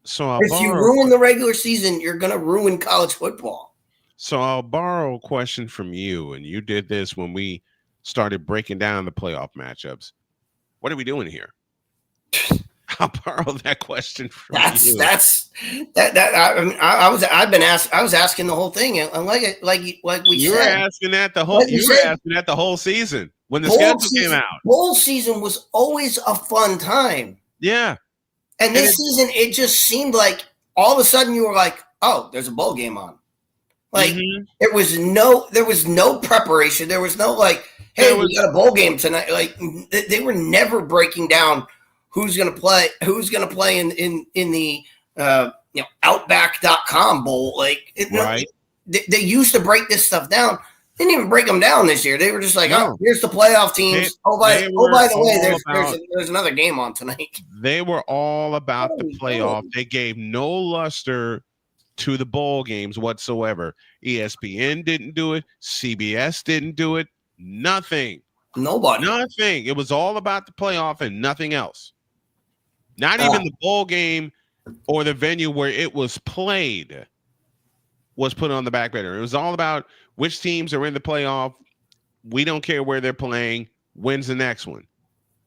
So if you ruin the regular season, you're going to ruin college football. So I'll borrow a question from you, and you did this when we started breaking down the playoff matchups. What are we doing here? I'll borrow that question from you. I was asking the whole thing, and like we you said, were asking that the whole asking that the whole season when the schedule came out. Bowl season was always a fun time. Yeah, and this season it just seemed like all of a sudden you were like, oh, there's a bowl game on. Like there was no preparation. There was no hey, we got a bowl game tonight. Like they were never breaking down who's going to play in the Outback.com bowl. Like they used to break this stuff down. They didn't even break them down this year. They were just like, oh, here's the playoff teams. By the way, there's another game on tonight. They were all about the playoff. They gave no luster to the bowl games whatsoever. ESPN didn't do it. CBS didn't do it. Nothing. Nobody. Nothing. It was all about the playoff and nothing else. Not even the bowl game or the venue where it was played was put on the back burner. It was all about which teams are in the playoff. We don't care where they're playing. When's the next one?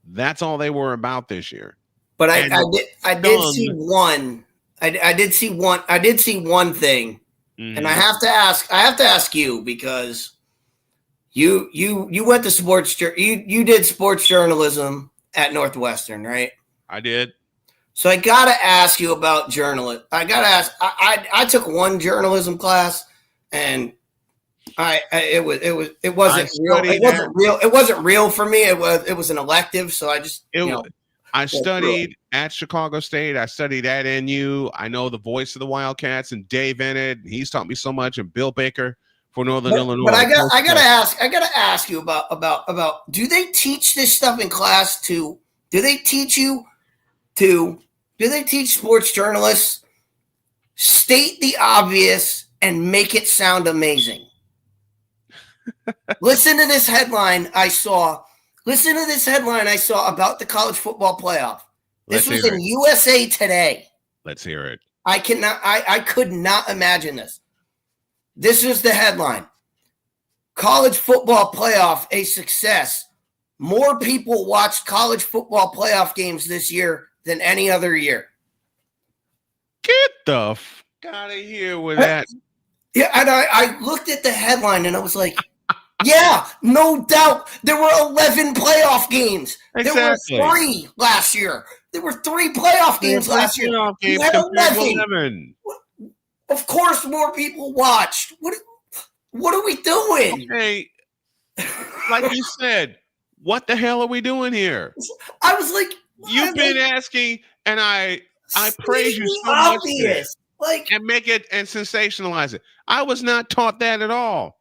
That's all they were about this year. But I did see one. I did see one thing, and I have to ask you because you went to sports. You did sports journalism at Northwestern, right? I did. So I got to ask you about journalism. I got to ask. I took one journalism class, and It wasn't real. It wasn't real for me. It was an elective, so I just I studied at Chicago State. I studied at NU. I know the voice of the Wildcats and Dave Ennett. He's taught me so much, and Bill Baker for Northern Illinois. But I gotta ask you about. Do they teach this stuff in class? Do they teach sports journalists state the obvious and make it sound amazing? Listen to this headline I saw. Listen to this headline I saw about the college football playoff. This was in USA Today. Let's hear it. I could not imagine this. This is the headline. College football playoff, a success. More people watched college football playoff games this year than any other year. Get the f out of here with that. Yeah, and I looked at the headline and I was like, yeah, no doubt. There were 11 playoff games. Exactly. There were 3 last year. There were 3 playoff games last year. You had 11. Of course, more people watched. What are we doing? Okay, like you said, what the hell are we doing here? I was like, you've been asking, and I praise you so much for this. And make it and sensationalize it. I was not taught that at all.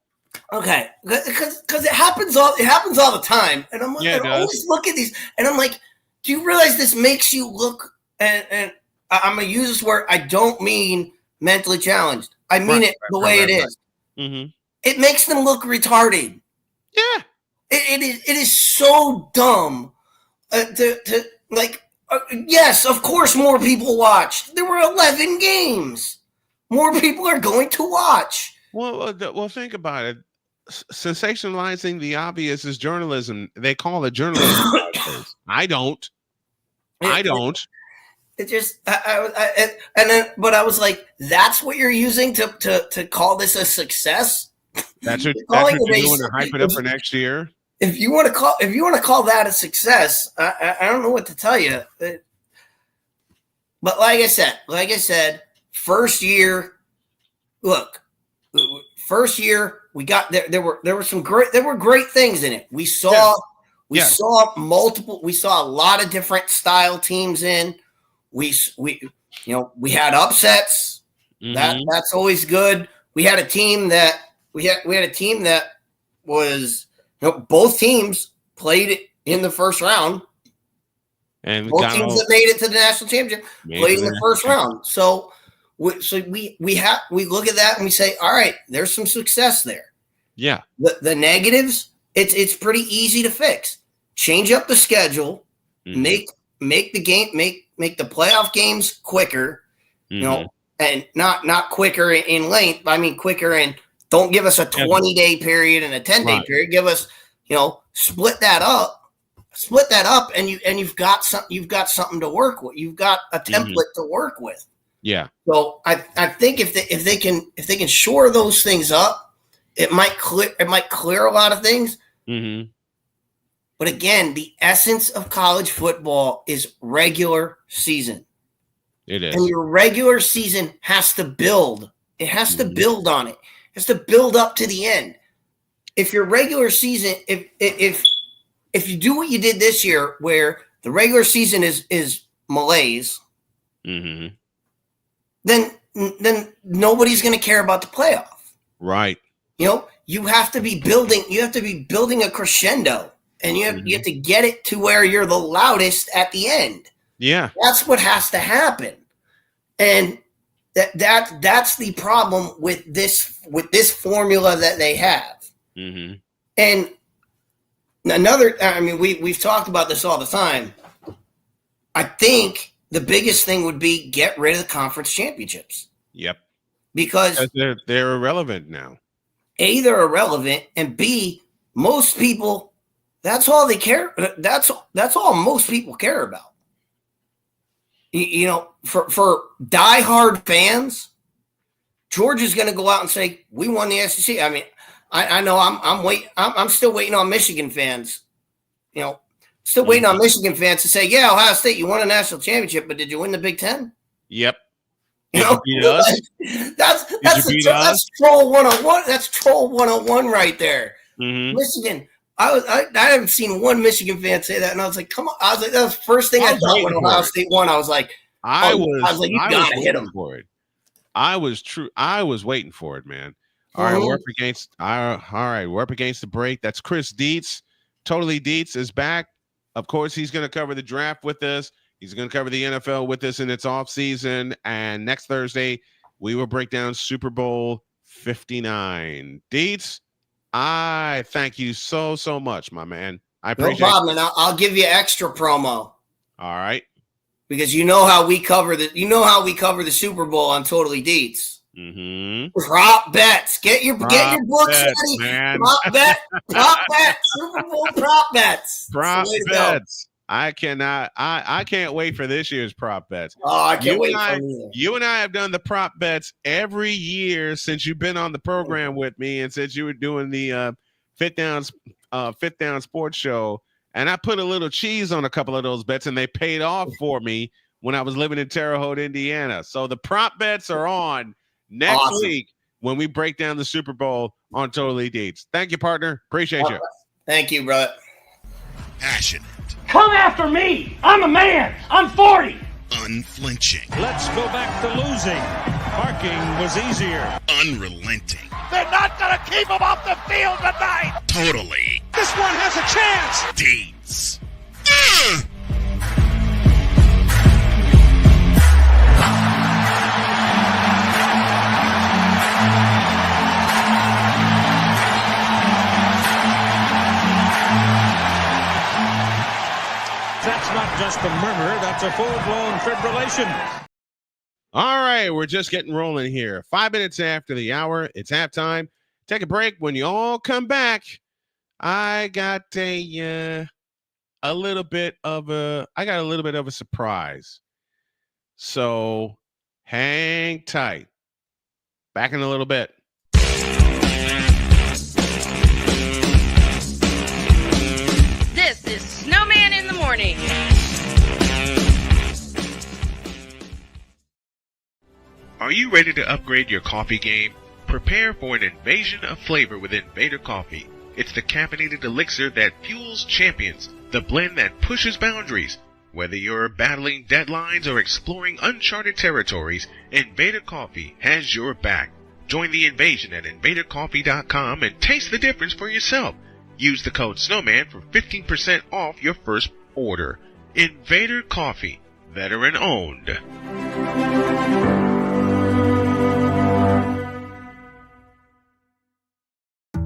Okay, because it happens all the time, and I'm like, I always look at these, and I'm like, do you realize this makes you look? And I'm gonna use this word. I don't mean mentally challenged. I mean it the way it is. Mm-hmm. It makes them look retarded. Yeah, it is so dumb. Yes, of course, more people watched. There were 11 games. More people are going to watch. Well, think about it. Sensationalizing the obvious is journalism. They call it journalism. I don't. It just, but I was like, that's what you're using to call this a success. That's what you're doing to hype it up for next year. If you want to call that a success, I don't know what to tell you. But like I said, first year. Look, first year we got there were great things in it. We saw a lot of different style teams in. We had upsets. Mm-hmm. That's always good. We had a team that was both teams played in the first round. And both teams that made it to the national championship played in the first round. So we look at that and we say, all right, there's some success there. Yeah. The negatives, it's pretty easy to fix. Change up the schedule, make the playoff games quicker, and not quicker in length. I mean quicker and don't give us a 20-day period and a 10-day period. Give us, split that up, and you've got something to work with. You've got a template to work with. Yeah. So I think if they can shore those things up, it might clear a lot of things. Mm-hmm. But again, the essence of college football is regular season. It is. And your regular season has to build. It has to build on it. It has to build up to the end. If your regular season, if you do what you did this year, where the regular season is malaise, mm-hmm. then nobody's going to care about the playoff. Right. You have to be building. You have to be building a crescendo, and you have to get it to where you're the loudest at the end. Yeah, that's what has to happen, and that's the problem with this formula that they have. Mm-hmm. And another, I mean, we've talked about this all the time. I think the biggest thing would be get rid of the conference championships. Yep. Because they're irrelevant now. A, they're irrelevant, and B, most people, that's all they care. That's all most people care about. For diehard fans, Georgia's going to go out and say, "We won the SEC." I mean, I know I'm still waiting on Michigan fans. Still waiting on Michigan fans to say, "Yeah, Ohio State, you won a national championship, but did you win the Big Ten?" Yep. You know, beat us? that's troll 101. That's troll 101 right there. Mm-hmm. Michigan. I haven't seen one Michigan fan say that, and I was like, come on. I was like, that was the first thing I thought when Ohio State won. I was like, I was like, you gotta hit waiting him for it. I was waiting for it, man. All right, we're up against we're up against the break. That's Chris Dietz. Totally Dietz is back. Of course, he's going to cover the draft with us. He's going to cover the NFL with us in its off season. And next Thursday, we will break down Super Bowl 59. Dietz, I thank you so much, my man. I appreciate no problem, and I'll give you extra promo. All right. Because you know how we cover the Super Bowl on Totally Dietz. Mm-hmm. Prop bets. Get your books ready. Man. Prop bet. Super Bowl prop bets. Prop bets. I can't wait for this year's prop bets. Oh, I can't wait. You and I have done the prop bets every year since you've been on the program with me, and since you were doing the Fit Down Sports Show. And I put a little cheese on a couple of those bets, and they paid off for me when I was living in Terre Haute, Indiana. So the prop bets are on next week when we break down the Super Bowl on Totally Dietz. Thank you, partner. Appreciate you. Thank you, brother. Passionate. Come after me. I'm a man. I'm 40. Unflinching. Let's go back to losing. Parking was easier. Unrelenting. They're not going to keep him off the field tonight. Totally. This one has a chance. Dietz. That's not just a murmur. That's a full-blown fibrillation. All right, we're just getting rolling here. 5 minutes after the hour, it's halftime. Take a break. When you all come back, I got a little bit of a surprise. So hang tight. Back in a little bit. This is Snowman in the morning. Are you ready to upgrade your coffee game? Prepare for an invasion of flavor with Invader Coffee. It's the caffeinated elixir that fuels champions, the blend that pushes boundaries. Whether you're battling deadlines or exploring uncharted territories, Invader Coffee has your back. Join the invasion at invadercoffee.com and taste the difference for yourself. Use the code Snowman for 15% off your first order. Invader Coffee, veteran owned.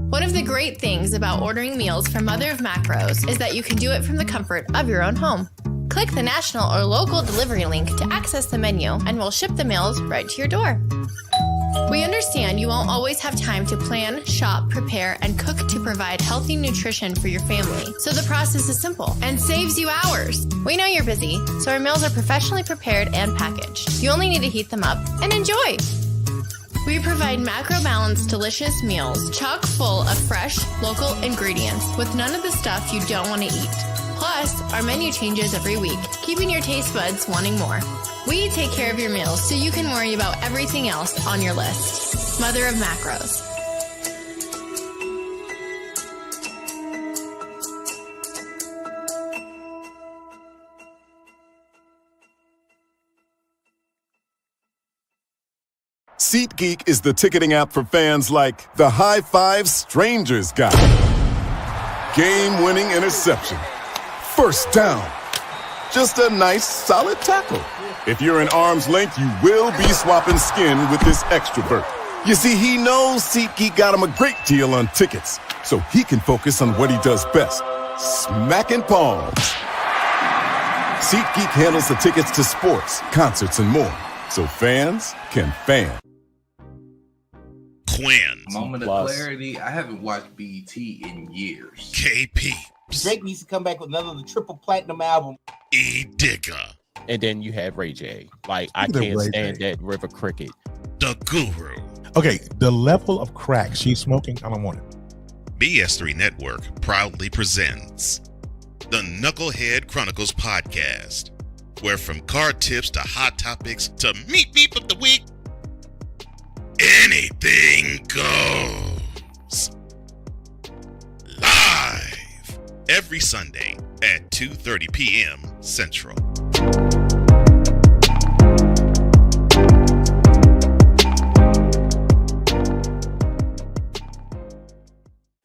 One of the great things about ordering meals from Mother of Macros is that you can do it from the comfort of your own home. Click the national or local delivery link to access the menu, and we'll ship the meals right to your door. We understand you won't always have time to plan, shop, prepare, and cook to provide healthy nutrition for your family, so the process is simple and saves you hours. We know you're busy, so our meals are professionally prepared and packaged. You only need to heat them up and enjoy. We provide macro-balanced, delicious meals chock full of fresh, local ingredients with none of the stuff you don't want to eat. Plus, our menu changes every week, keeping your taste buds wanting more. We take care of your meals so you can worry about everything else on your list. Mother of Macros. SeatGeek is the ticketing app for fans like the High Five Strangers guy. Game-winning interception. First down. Just a nice, solid tackle. If you're in arm's length, you will be swapping skin with this extrovert. You see, he knows SeatGeek got him a great deal on tickets, so he can focus on what he does best, smacking palms. SeatGeek handles the tickets to sports, concerts, and more, so fans can fan. Quinn. Moment of clarity. I haven't watched BET in years. KP. Drake needs to come back with another triple platinum album. E. Digger. And then you have Ray J. Like, I can't stand that River Cricket. The Guru. Okay, the level of crack she's smoking, I don't want it. BS3 Network proudly presents the Knucklehead Chronicles podcast. where from car tips to hot topics to meep of the week, anything goes. Live every Sunday at 2:30 p.m. Central.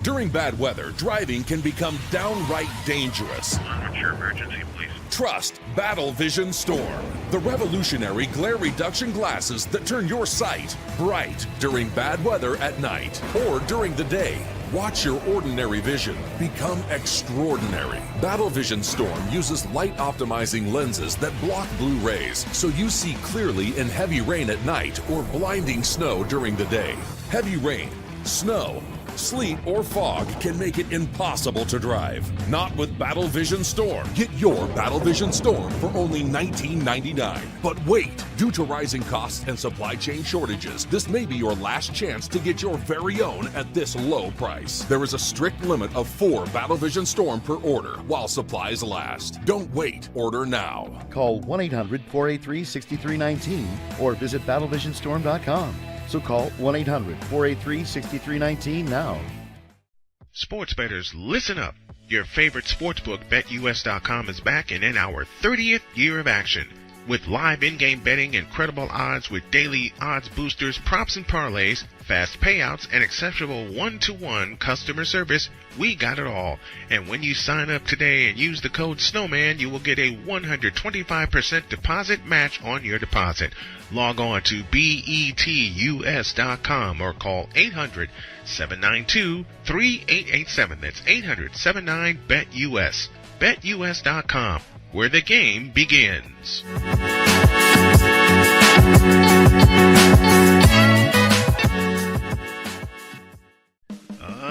During bad weather, driving can become downright dangerous. What's your emergency, please? Trust Battle Vision Storm, the revolutionary glare reduction glasses that turn your sight bright during bad weather at night or during the day. Watch your ordinary vision become extraordinary. Battle Vision Storm uses light optimizing lenses that block blue rays so you see clearly in heavy rain at night or blinding snow during the day. Heavy rain, snow, sleet, or fog can make it impossible to drive. Not with Battle Vision Storm. Get your Battle Vision Storm for only $19.99. But wait, due to rising costs and supply chain shortages, this may be your last chance to get your very own at this low price. There is a strict limit of 4 Battle Vision Storm per order while supplies last. Don't wait, order now. Call 1-800-483-6319 or visit battlevisionstorm.com. So call 1-800-483-6319 now. Sports bettors, listen up. Your favorite sportsbook, BetUS.com, is back and in our 30th year of action. With live in-game betting, incredible odds with daily odds boosters, props and parlays, fast payouts, and exceptional one-to-one customer service, we got it all. And when you sign up today and use the code Snowman, you will get a 125% deposit match on your deposit. Log on to BETUS.com or call 800-792-3887. That's 800-79-BET-US. BetUS.com, where the game begins.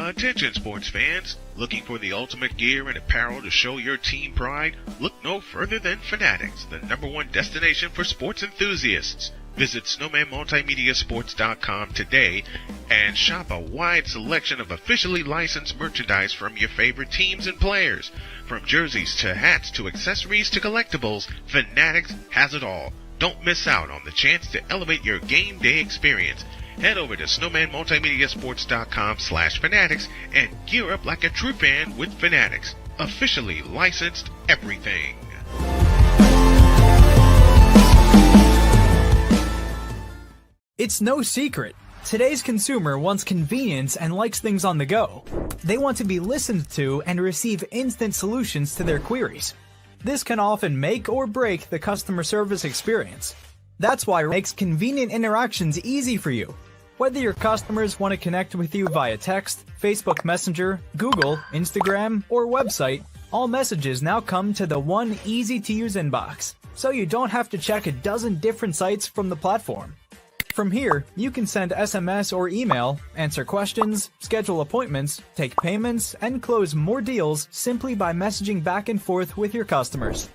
Attention sports fans, looking for the ultimate gear and apparel to show your team pride? Look no further than Fanatics, the #1 destination for sports enthusiasts. Visit snowmanmultimediasports.com today and shop a wide selection of officially licensed merchandise from your favorite teams and players. From jerseys to hats to accessories to collectibles, Fanatics has it all. Don't miss out on the chance to elevate your game day experience. Head over to snowmanmultimediasports.com/fanatics and gear up like a true fan with Fanatics. Officially licensed everything. It's no secret. Today's consumer wants convenience and likes things on the go. They want to be listened to and receive instant solutions to their queries. This can often make or break the customer service experience. That's why it makes convenient interactions easy for you. Whether your customers want to connect with you via text, Facebook Messenger, Google, Instagram, or website, all messages now come to the one easy-to-use inbox, so you don't have to check a dozen different sites from the platform. From here, you can send SMS or email, answer questions, schedule appointments, take payments, and close more deals simply by messaging back and forth with your customers.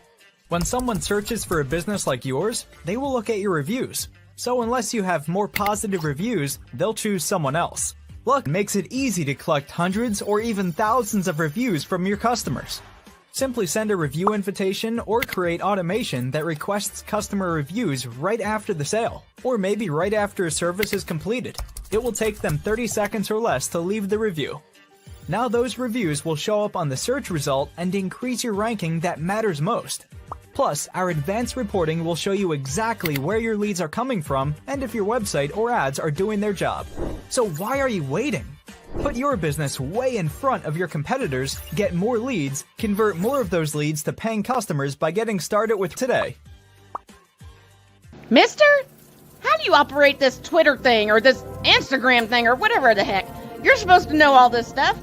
When someone searches for a business like yours, they will look at your reviews. So unless you have more positive reviews, they'll choose someone else. Luck makes it easy to collect hundreds or even thousands of reviews from your customers. Simply send a review invitation or create automation that requests customer reviews right after the sale, or maybe right after a service is completed. It will take them 30 seconds or less to leave the review. Now those reviews will show up on the search result and increase your ranking that matters most. Plus, our advanced reporting will show you exactly where your leads are coming from and if your website or ads are doing their job. So why are you waiting? Put your business way in front of your competitors, get more leads, convert more of those leads to paying customers by getting started with today. Mister? How do you operate this Twitter thing or this Instagram thing or whatever the heck? You're supposed to know all this stuff.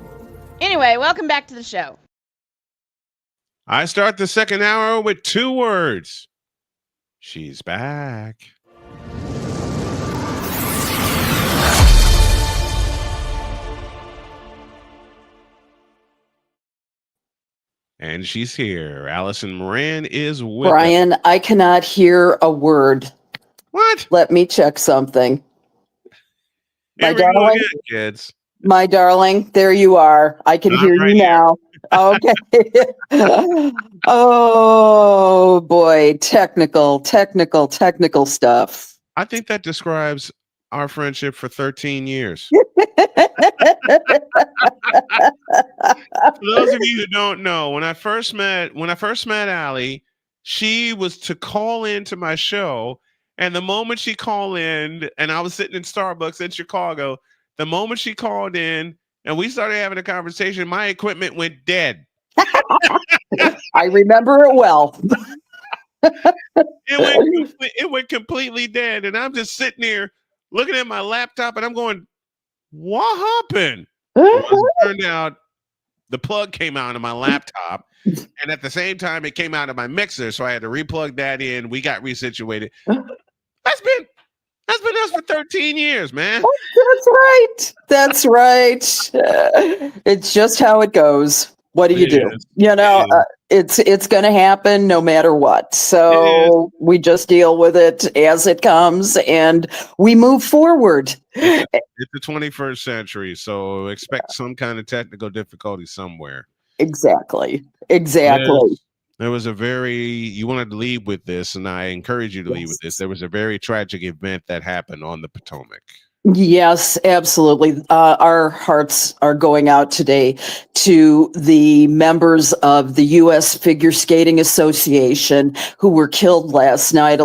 Anyway, welcome back to the show. I start the second hour with 2 words. She's back. And she's here. Allison Moran is with Brian, us. I cannot hear a word. What? Let me check something. Here My we go darling, again, kids. My darling, there you are. I can hear you now. Okay. Oh boy, technical stuff. I think that describes our friendship for 13 years. For those of you who don't know, when I first met Allie, she was to call into my show, and the moment she called in, and I was sitting in Starbucks in Chicago, the moment she called in and we started having a conversation, my equipment went dead. I remember it well. It went completely dead, and I'm just sitting here looking at my laptop, and I'm going, "What happened?" Well, it turned out the plug came out of my laptop, and at the same time, it came out of my mixer, so I had to replug that in. We got resituated. That's been us for 13 years, man. That's right. It's just how it goes. What do you do? Is. You know, it's going to happen no matter what. So we just deal with it as it comes, and we move forward. It's the 21st century, so expect some kind of technical difficulty somewhere. Exactly. There was a you wanted to lead with this, and I encourage you to lead with this. There was a very tragic event that happened on the Potomac. Yes, absolutely. Our hearts are going out today to the members of the U.S. Figure Skating Association who were killed last night.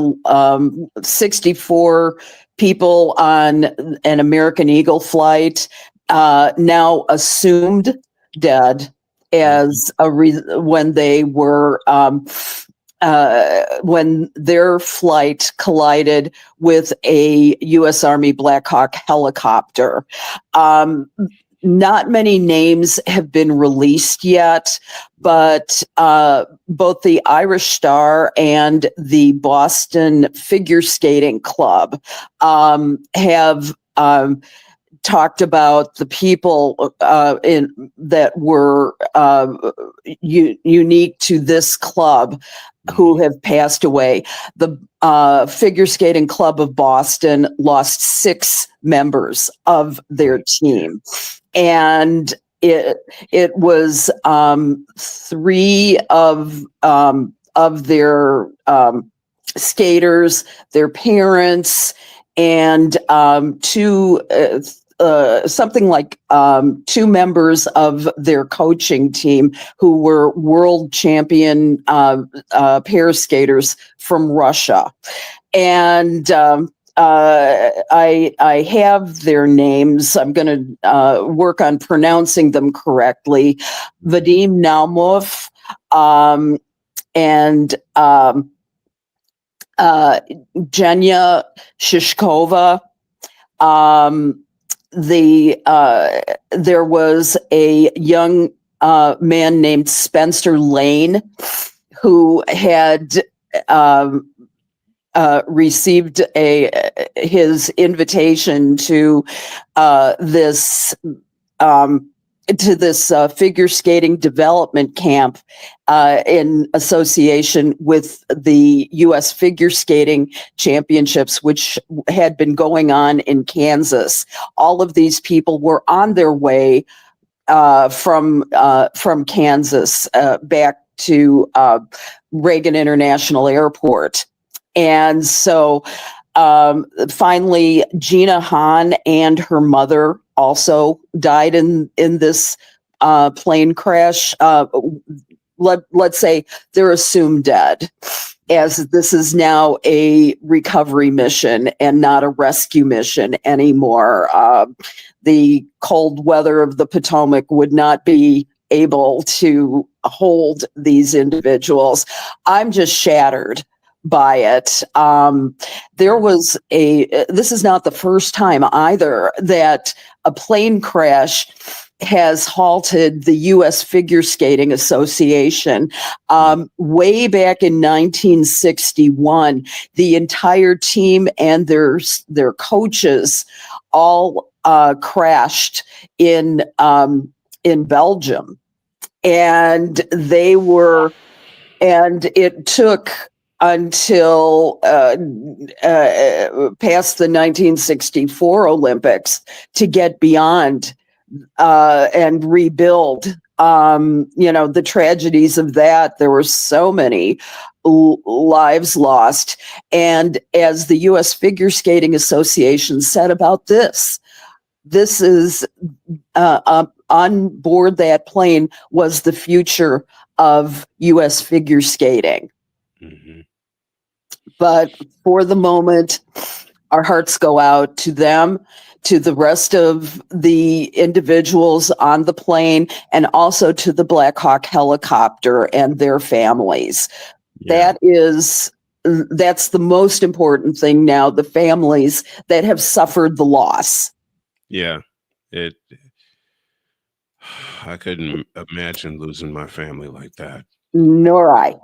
64 people on an American Eagle flight, now assumed dead as when they were when their flight collided with a U.S. Army Black Hawk helicopter. Not many names have been released yet, but both the Irish Star and the Boston Figure Skating Club have talked about the people that were unique to this club who have passed away. The Figure Skating Club of Boston lost 6 members of their team, and it was 3 of their skaters, their parents, and 2 something like 2 members of their coaching team who were world champion pair skaters from Russia. And I have their names. I'm going to work on pronouncing them correctly. Vadim Naumov and Jenya Shishkova. There was a young man named Spencer Lane who had received his invitation to this figure skating development camp in association with the U.S. Figure Skating Championships, which had been going on in Kansas. All of these people were on their way from Kansas back to Reagan International Airport. And so finally, Gina Hahn and her mother also died in this plane crash. Let's say they're assumed dead, as this is now a recovery mission and not a rescue mission anymore. The cold weather of the Potomac would not be able to hold these individuals. I'm just shattered by it. This is not the first time either that a plane crash has halted the U.S. Figure Skating Association. Way back in 1961, the entire team and their coaches all crashed in Belgium, and it took until past the 1964 Olympics to get beyond and rebuild. The tragedies of that. There were so many lives lost. And as the U.S. Figure Skating Association said about this is on board that plane was the future of U.S. figure skating. Mm-hmm. But for the moment, our hearts go out to them, to the rest of the individuals on the plane, and also to the Black Hawk helicopter and their families. Yeah. That's the most important thing now, the families that have suffered the loss. Yeah. I couldn't imagine losing my family like that. Nor I.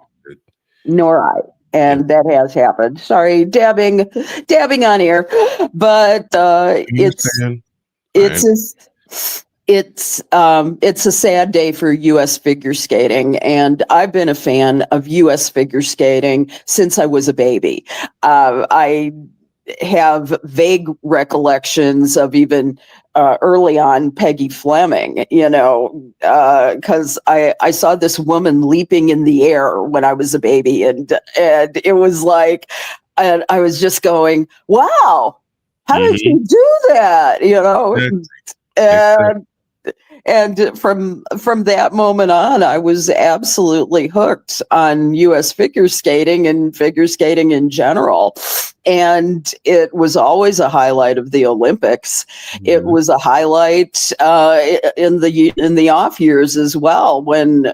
And that has happened. Sorry, dabbing on air, but it's a sad day for U.S. figure skating, and I've been a fan of U.S. figure skating since I was a baby. I have vague recollections of even early on Peggy Fleming, because I saw this woman leaping in the air when I was a baby, and it was like, and I was just going, wow, how did you do that? And from that moment on, I was absolutely hooked on U.S. figure skating and figure skating in general. And it was always a highlight of the Olympics. Mm-hmm. It was a highlight in the off years as well, when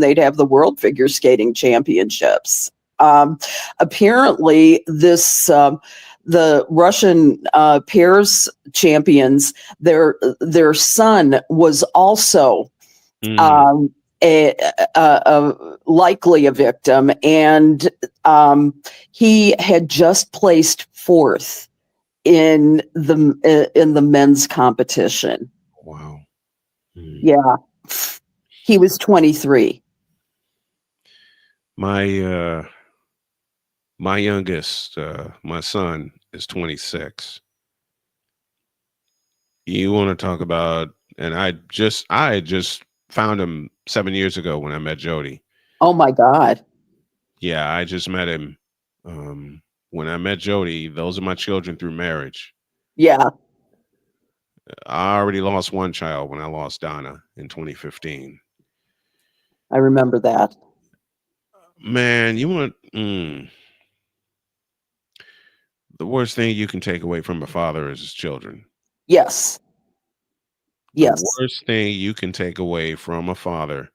they'd have the World Figure Skating Championships. Apparently, the Russian pairs champions, their son was also likely a victim, and he had just placed fourth in the men's competition. Wow. Yeah, he was 23. My youngest, my son, is 26. You want to talk about, and I just found him 7 years ago when I met Jody. Oh my God. Yeah, I just met him. When I met Jody, those are my children through marriage. Yeah. I already lost one child when I lost Donna in 2015. I remember that. Man, you want the worst thing you can take away from a father is his children. Yes. The worst thing you can take away from a father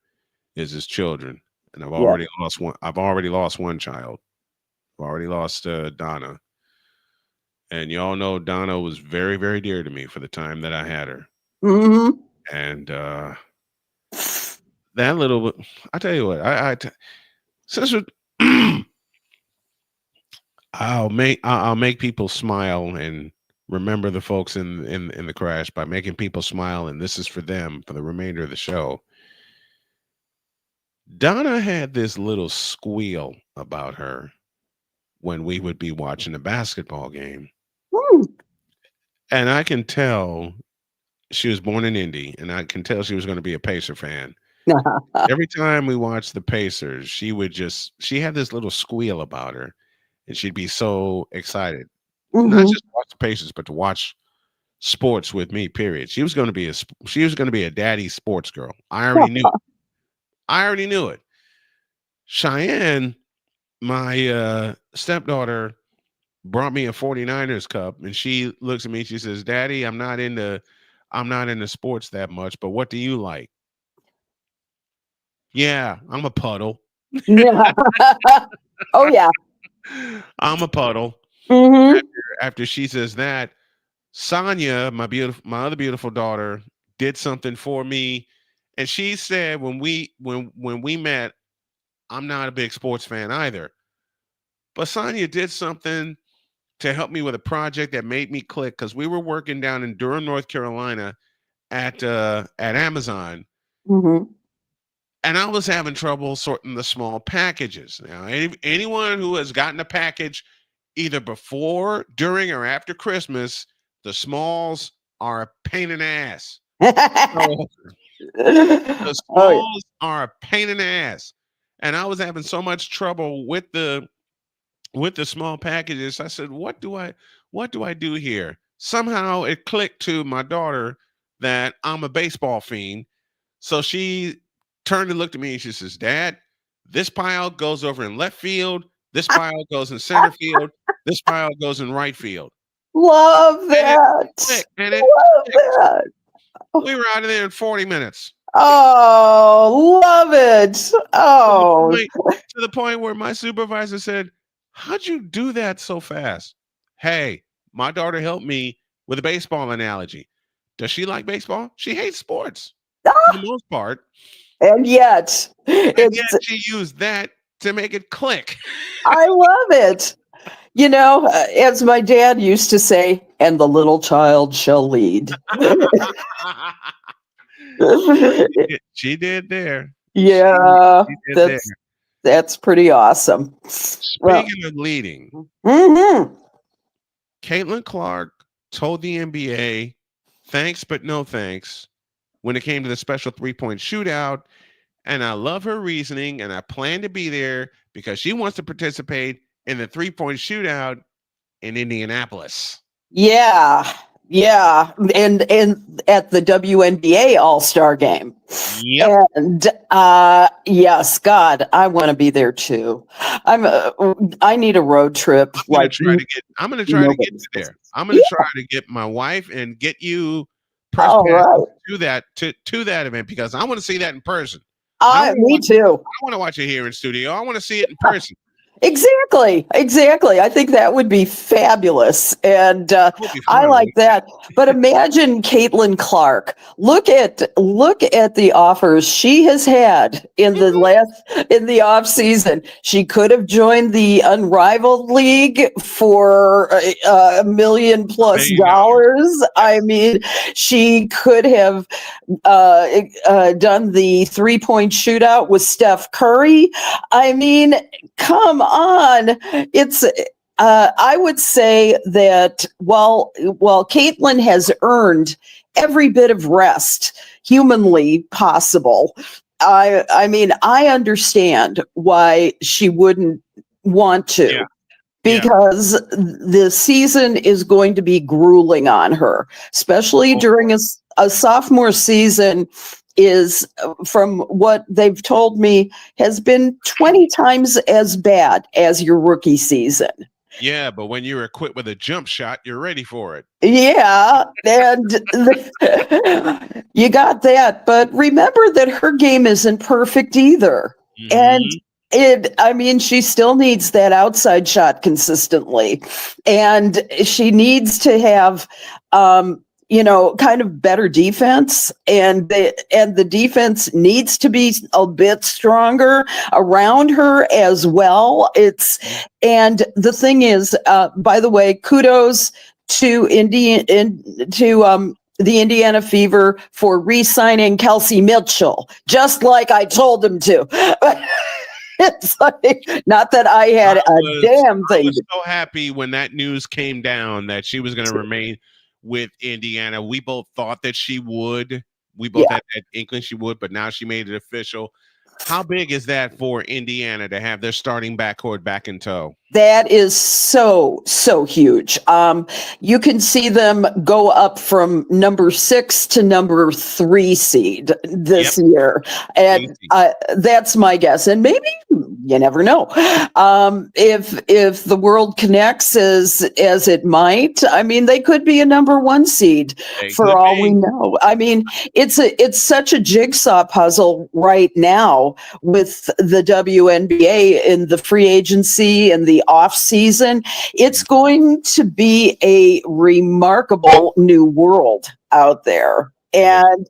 is his children. And I've already lost one. I've already lost one child. I've already lost Donna. And y'all know Donna was very, very dear to me for the time that I had her. Mm-hmm. And that little, I tell you what, since I'll make people smile and remember the folks in the crash by making people smile, and this is for them for the remainder of the show. Donna had this little squeal about her when we would be watching the basketball game. Woo. And I can tell she was born in Indy, and I can tell she was going to be a Pacer fan. Every time we watched the Pacers, she had this little squeal about her, and she'd be so excited. Mm-hmm. Not just to watch the Pacers, but to watch sports with me, period. She was going to be a daddy sports girl. I already knew it. Cheyenne, my stepdaughter, brought me a 49ers cup, and she looks at me, she says, "Daddy, I'm not into sports that much, but what do you like?" "Yeah, I'm a puddle." Yeah. Oh yeah. I'm a puddle. Mm-hmm. After she says that, Sonia, my other beautiful daughter, did something for me, and she said when we met, I'm not a big sports fan either, but Sonia did something to help me with a project that made me click, because we were working down in Durham, North Carolina at Amazon. Mm-hmm. And I was having trouble sorting the small packages. Now, anyone who has gotten a package either before, during, or after Christmas, the smalls are a pain in the ass. So, the smalls are a pain in the ass, and I was having so much trouble with the small packages. I said, what do I do here? Somehow it clicked to my daughter that I'm a baseball fiend. So she turned and looked at me and she says, Dad, this pile goes over in left field, this pile goes in center field, this pile goes in right field. Love that. Love that. We were out of there in 40 minutes. Oh, love it. Oh. To the point where my supervisor said, how'd you do that so fast? Hey, my daughter helped me with a baseball analogy. Does she like baseball? She hates sports for the most part. And yet, she used that to make it click. I love it. You know, as my dad used to say, and the little child shall lead. She did there. Yeah, She did that's pretty awesome. Speaking of leading, Caitlin Clark told the NBA, thanks, but no thanks, when it came to the special 3-point shootout. And I love her reasoning, and I plan to be there because she wants to participate in the 3-point shootout in Indianapolis. Yeah. And at the WNBA All-Star game. Yep. And yes, God, I want to be there too. I need a road trip. I'm gonna try to get you there. I'm gonna try to get my wife and get you press passes to that event because I want to see that in person. Me too. I want to watch it here in studio. I want to see it in person. Exactly. I think that would be fabulous, and I like that. But imagine Caitlin Clark. Look at the offers she has had in the off season. She could have joined the Unrivaled League for $1 million+ dollars. I mean, she could have done the 3-point shootout with Steph Curry. I mean, come on. It's I would say that while Caitlin has earned every bit of rest humanly possible, I mean, I understand why she wouldn't want to. Because the season is going to be grueling on her, especially during a sophomore season is, from what they've told me, has been 20 times as bad as your rookie season. Yeah, but when you're equipped with a jump shot, you're ready for it. Yeah, and you got that. But remember that her game isn't perfect either. And she still needs that outside shot consistently. And she needs to have, kind of better defense. And the defense needs to be a bit stronger around her as well. And the thing is, by the way, kudos to the Indiana Fever for re-signing Kelsey Mitchell, just like I told him to. It's like, not that I had damn thing. I was so happy when that news came down that she was going to remain with Indiana. We both thought that she would. We both had that inkling she would, but now she made it official. How big is that for Indiana to have their starting backcourt back in tow? That is so huge. You can see them go up from number 6 to number 3 seed this year. And that's my guess. And maybe, you never know. If the world connects as it might, I mean, they could be a number 1 seed for all we know. I mean, it's such a jigsaw puzzle right now with the WNBA in the free agency and the off season. It's going to be a remarkable new world out there. And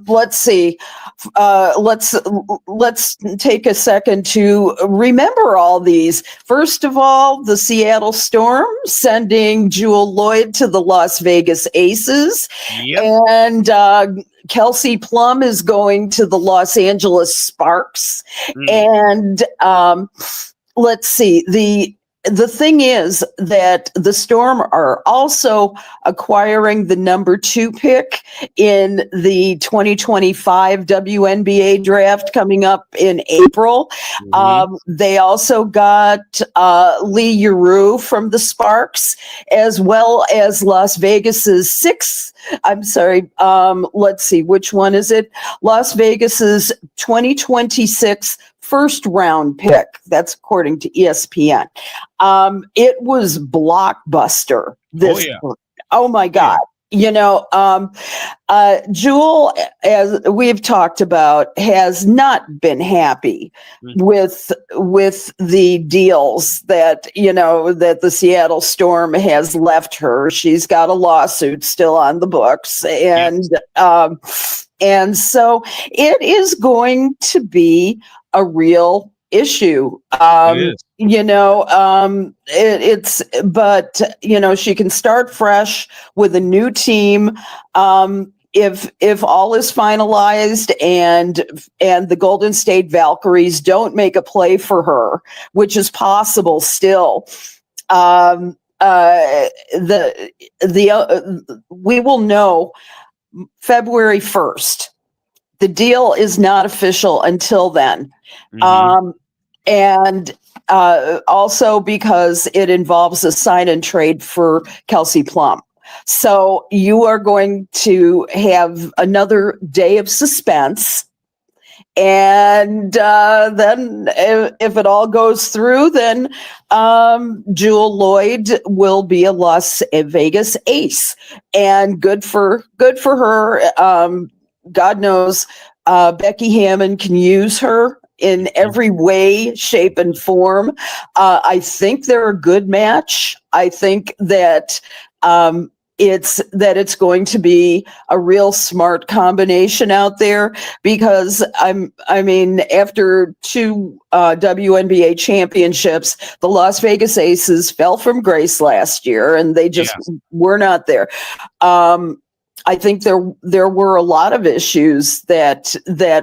let's see. Let's take a second to remember all these. First of all, the Seattle Storm sending Jewel Lloyd to the Las Vegas Aces, and Kelsey Plum is going to the Los Angeles Sparks, and let's see, the thing is that the Storm are also acquiring the number 2 pick in the 2025 WNBA draft coming up in April. They also got Lee Giroux from the Sparks, as well as Las Vegas's let's see, which one is it? Las Vegas's 2026 first round pick. That's according to ESPN. It was blockbuster. Oh my God. Jewel, as we've talked about, has not been happy with the deals that that the Seattle Storm has left her. She's got a lawsuit still on the books, and so it is going to be a real issue. She can start fresh with a new team. If all is finalized and the Golden State Valkyries don't make a play for her, which is possible still, we will know February 1st. The deal is not official until then. And also because it involves a sign and trade for Kelsey Plum. So you are going to have another day of suspense. And then if it all goes through, then Jewel Lloyd will be a Las Vegas ace. And good for her. God knows Becky Hammon can use her in every way, shape, and form. I think they're a good match. I think that it's going to be a real smart combination out there, because after 2 WNBA championships, the Las Vegas Aces fell from grace last year, and they just were not there. I think there were a lot of issues that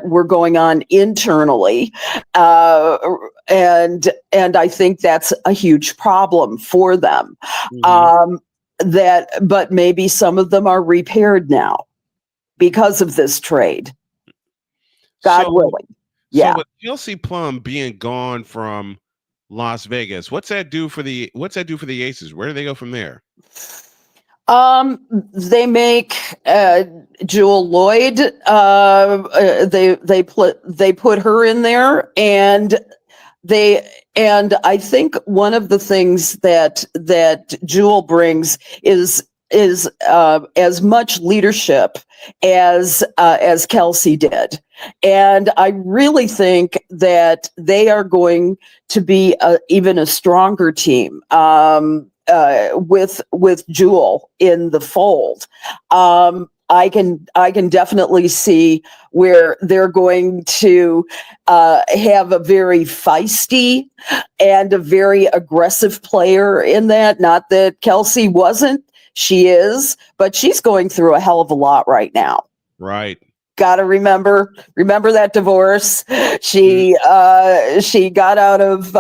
were going on internally, and I think that's a huge problem for them. But maybe some of them are repaired now because of this trade. God willing. Yeah. So with Kelsey Plum being gone from Las Vegas, what's that do for the Aces? Where do they go from there? They make Jewel Lloyd. They put her in there, and I think one of the things that Jewel brings is as much leadership as Kelsey did, and I really think that they are going to be even a stronger team. With Jewel in the fold. I can definitely see where they're going to have a very feisty and a very aggressive player in that. Not that Kelsey wasn't, she is, but she's going through a hell of a lot right now. Right. Got to remember that divorce. She got out of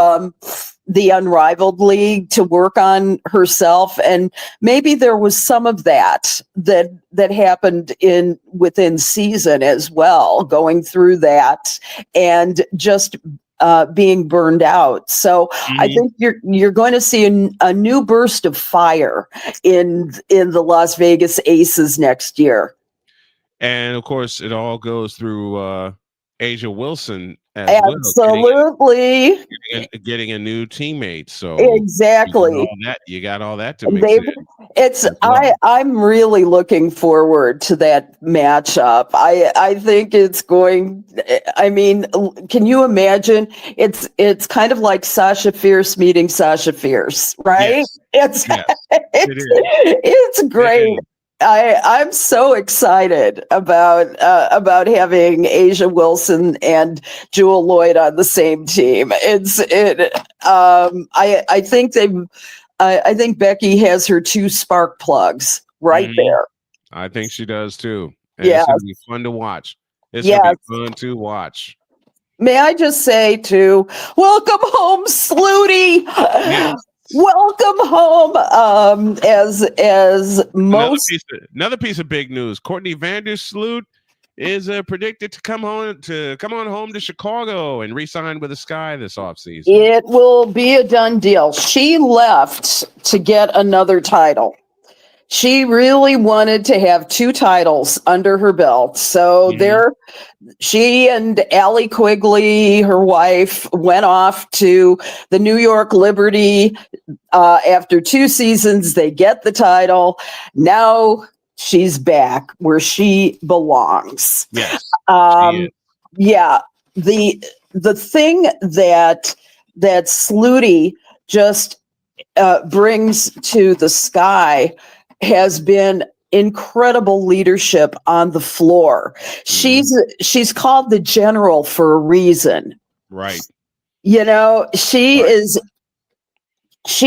the Unrivaled League to work on herself, and maybe there was some of that happened within season as well, going through that and just being burned out. So I think you're going to see a new burst of fire in the Las Vegas Aces next year. And of course, it all goes through Asia Wilson as Absolutely. well, getting a new teammate. So exactly, you got all that to mix in. I'm really looking forward to that matchup. I think it's going. I mean, can you imagine? It's kind of like Sasha Fierce meeting Sasha Fierce, right? Yes. It's great. I'm so excited about having Asia Wilson and Jewel Lloyd on the same team. I think Becky has her 2 spark plugs right there. I think she does too. And it's gonna be fun to watch. It's gonna be fun to watch. May I just say too, welcome home, Sluty. Welcome home. As most Another piece of big news. Courtney Vandersloot is predicted to come on home to Chicago and re-sign with the Sky this offseason. it will be a done deal. She left to get another title. She really wanted to have 2 titles under her belt. So she and Allie Quigley, her wife, went off to the New York Liberty. After 2 seasons, they get the title. Now she's back where she belongs. Yes. Yeah. The thing that Sluty just brings to the Sky has been incredible leadership on the floor. She's called the general for a reason. Right. You know, she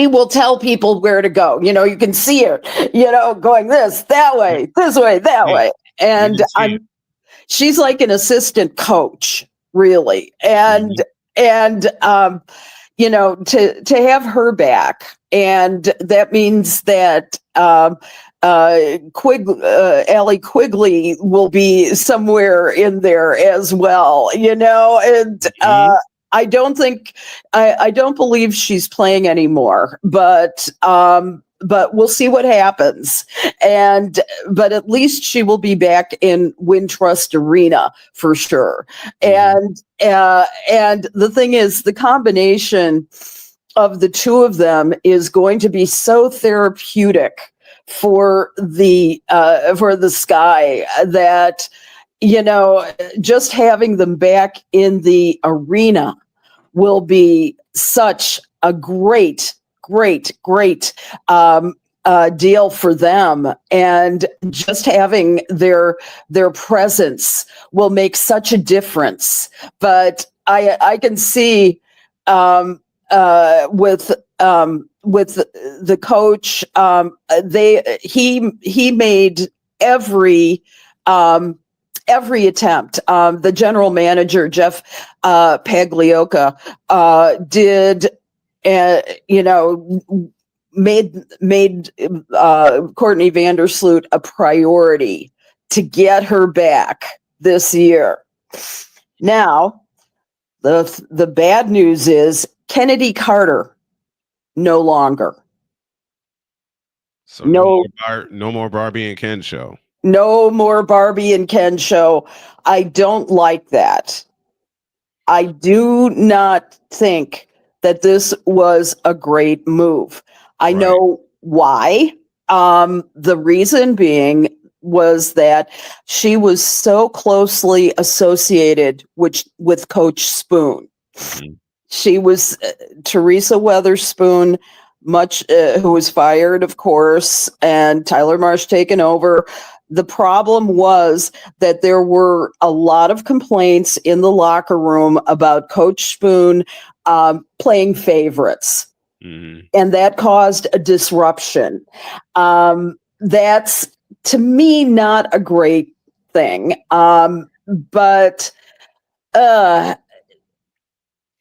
will tell people where to go. You know, you can see her, going that way, that way. And she's like an assistant coach, really. And to have her back, and that means that Allie Quigley will be somewhere in there as well, and I don't believe she's playing anymore, but we'll see what happens. But at least she will be back in Wintrust Arena for sure. And the thing is, the combination of the 2 of them is going to be so therapeutic for the Sky that, just having them back in the arena will be such a great deal for them, and just having their presence will make such a difference. But I can see with the coach, he made every attempt. The general manager, Jeff Pagliocca, did, made Courtney Vandersloot a priority to get her back this year. Now, the bad news is Kennedy Carter no longer. So no more Barbie and Ken show. No more Barbie and Ken show. I don't like that. I do not think that this was a great move. I know why. The reason being was that she was so closely associated with Coach Spoon. She was Teresa Weatherspoon, who was fired, of course, and Tyler Marsh taken over. The problem was that there were a lot of complaints in the locker room about Coach Spoon playing favorites. And that caused a disruption. That's, to me, not a great thing. But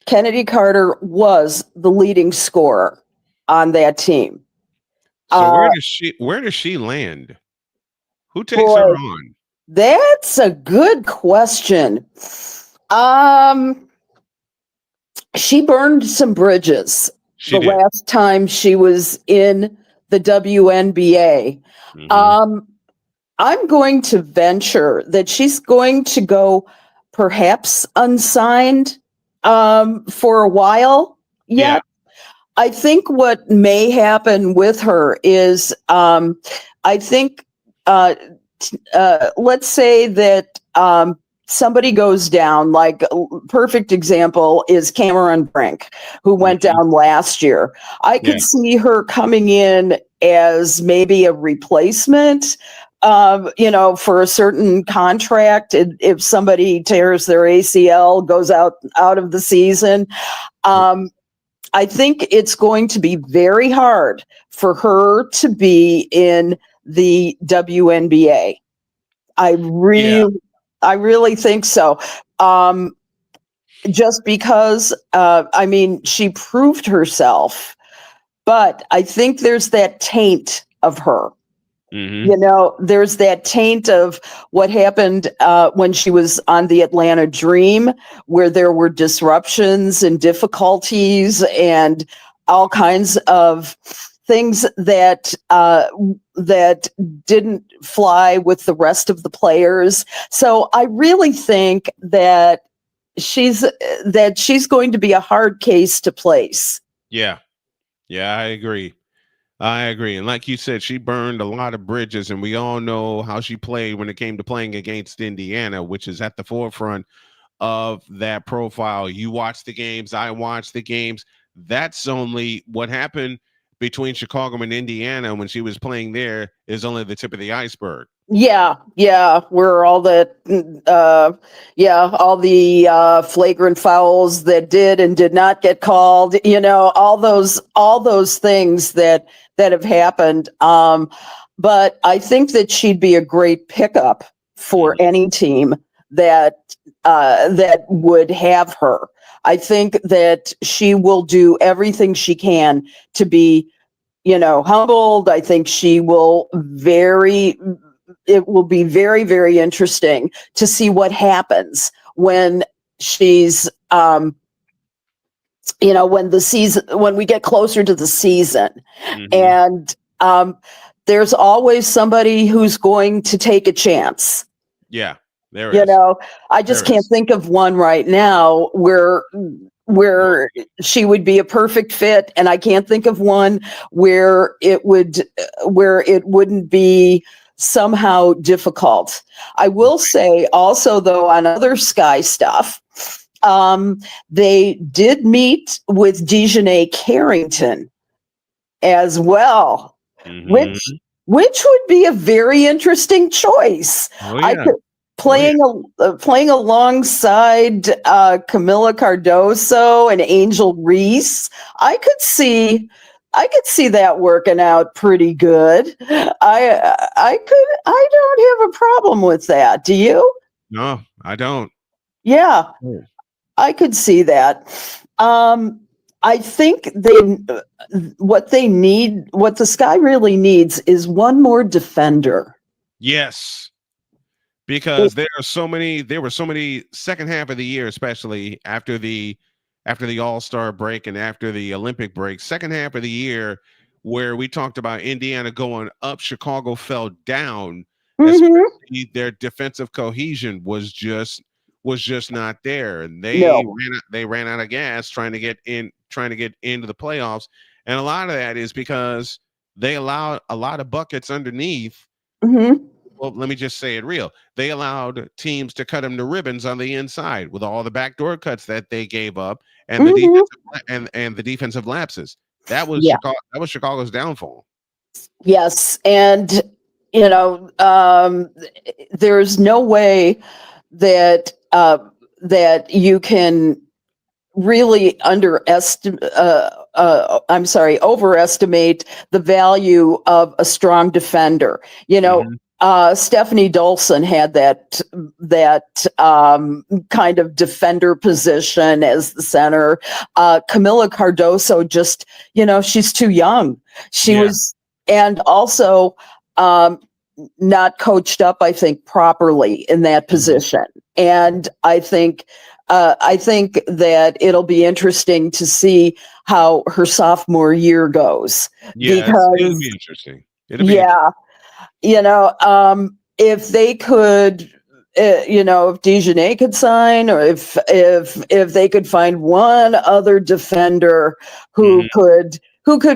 Kennedy Carter was the leading scorer on that team. So where does she land? Who takes her on? That's a good question. She burned some bridges last time she was in the WNBA. I'm going to venture that she's going to go perhaps unsigned for a while yet. Yeah. I think what may happen with her is I think let's say that somebody goes down, like a perfect example is Cameron Brink, who went down last year. I could see her coming in as maybe a replacement, for a certain contract. If somebody tears their ACL, goes out of the season, I think it's going to be very hard for her to be in the WNBA. I really think so. Just because, she proved herself but I think there's that taint of her. Mm-hmm. You know, there's that taint of what happened when she was on the Atlanta Dream, where there were disruptions and difficulties and all kinds of things that that didn't fly with the rest of the players. So I really think that she's going to be a hard case to place. Yeah. Yeah, I agree. I agree. And like you said, she burned a lot of bridges, and we all know how she played when it came to playing against Indiana, which is at the forefront of that profile. You watch the games, I watch the games. That's only what happened between Chicago and Indiana when she was playing there is only the tip of the iceberg. Yeah, where all the flagrant fouls that did and did not get called, you know, all those things that have happened. But I think that she'd be a great pickup for any team that would have her. I think that she will do everything she can to be, you know, humbled. I think it will be very, very interesting to see what happens when she's, when we get closer to the season. Mm-hmm. And there's always somebody who's going to take a chance. Yeah, there You is. know, I just can't think of one right now where she would be a perfect fit, and I can't think of one where it wouldn't be somehow difficult. I will say also, though, on other Sky stuff, they did meet with Dejanay Carrington as well, Mm-hmm. which would be a very interesting choice. Oh, yeah. Playing alongside Camila Cardoso and Angel Reese, I could see that working out pretty good. I don't have a problem with that. Do you? No, I don't. Yeah, I could see that. I think what the Sky really needs is one more defender. Yes. Because there were so many second half of the year, especially after the All-Star break and after the Olympic break, second half of the year, where we talked about Indiana going up, Chicago fell down. Especially their defensive cohesion was just not there, and they ran out of gas trying to get into the playoffs. And a lot of that is because they allowed a lot of buckets underneath. Well, let me just say it real. They allowed teams to cut them to ribbons on the inside with all the backdoor cuts that they gave up and the defensive and the defensive lapses. That was Chicago's downfall. Yes, and you know, there's no way that that you can really overestimate the value of a strong defender. You know, Stephanie Dolson had that kind of defender position as the center. Camila Cardoso just, you know, she's too young. She was, and also not coached up, I think, properly in that position. And I think that it'll be interesting to see how her sophomore year goes. Yeah, because it'll be interesting. Interesting. You know, if they could, if Dejanay could sign, or if they could find one other defender who could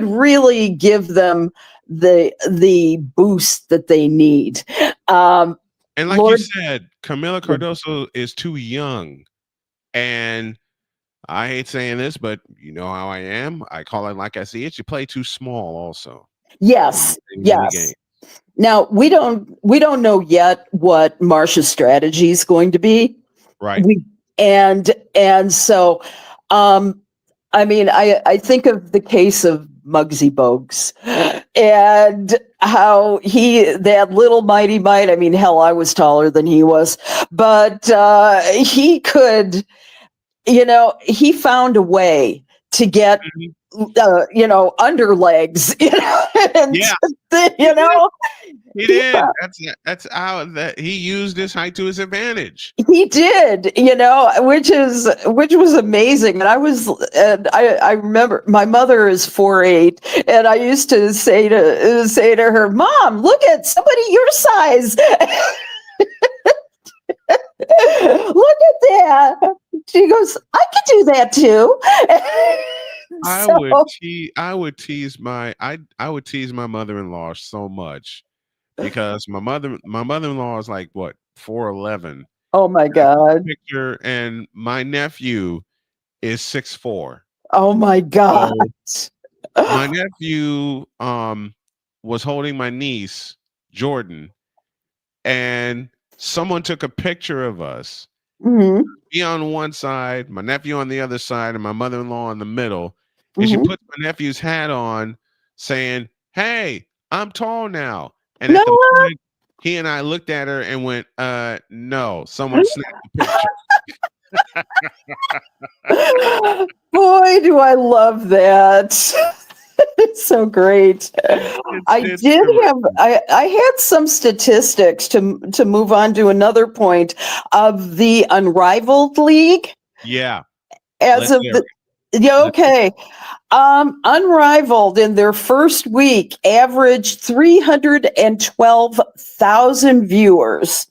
really give them the boost that they need. And like you said, Camila Cardoso is too young, and I hate saying this, but you know how I am. I call it like I see it. You play too small, also. Yes. Now we don't know yet what Marcia's strategy is going to be. Right. And so, I mean, I think of the case of Muggsy Bogues and how that little mighty might. I mean, hell, I was taller than he was, but he could, he found a way to get, underlegs, and Yeah. you know, He did. That's how that he used his height to his advantage. he did, which was amazing. And I remember my mother is 4'8", and I used to say to her, "Mom, look at somebody your size." Look at that. She goes, "I could do that too." I So- would tease my mother-in-law so much because my mother-in-law is like what 4'11". Oh my God. Picture, and my nephew is 6'4". Oh my God. My nephew was holding my niece, Jordan, and someone took a picture of us. Mhm. Me on one side, my nephew on the other side, and my mother-in-law in the middle. And she Mhm. puts my nephew's hat on, saying, "Hey, I'm tall now." And No. at the moment, he and I looked at her and went, no, someone snapped the picture. Boy, do I love that. It's so great. I had some statistics to move on to another point of the Unrivaled League. Yeah. As of the, yeah, okay. Unrivaled in their first week averaged 312,000 viewers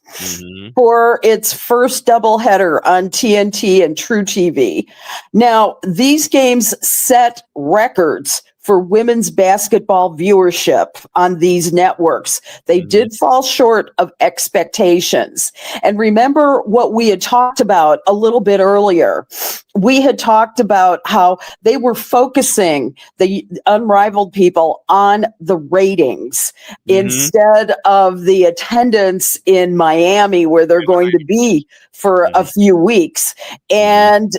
for its first doubleheader on TNT and True TV. Now, these games set records for women's basketball viewership on these networks. They did fall short of expectations. And remember what we had talked about a little bit earlier. We had talked about how they were focusing, the Unrivaled people, on the ratings instead of the attendance in Miami, where they're going to be for a few weeks. And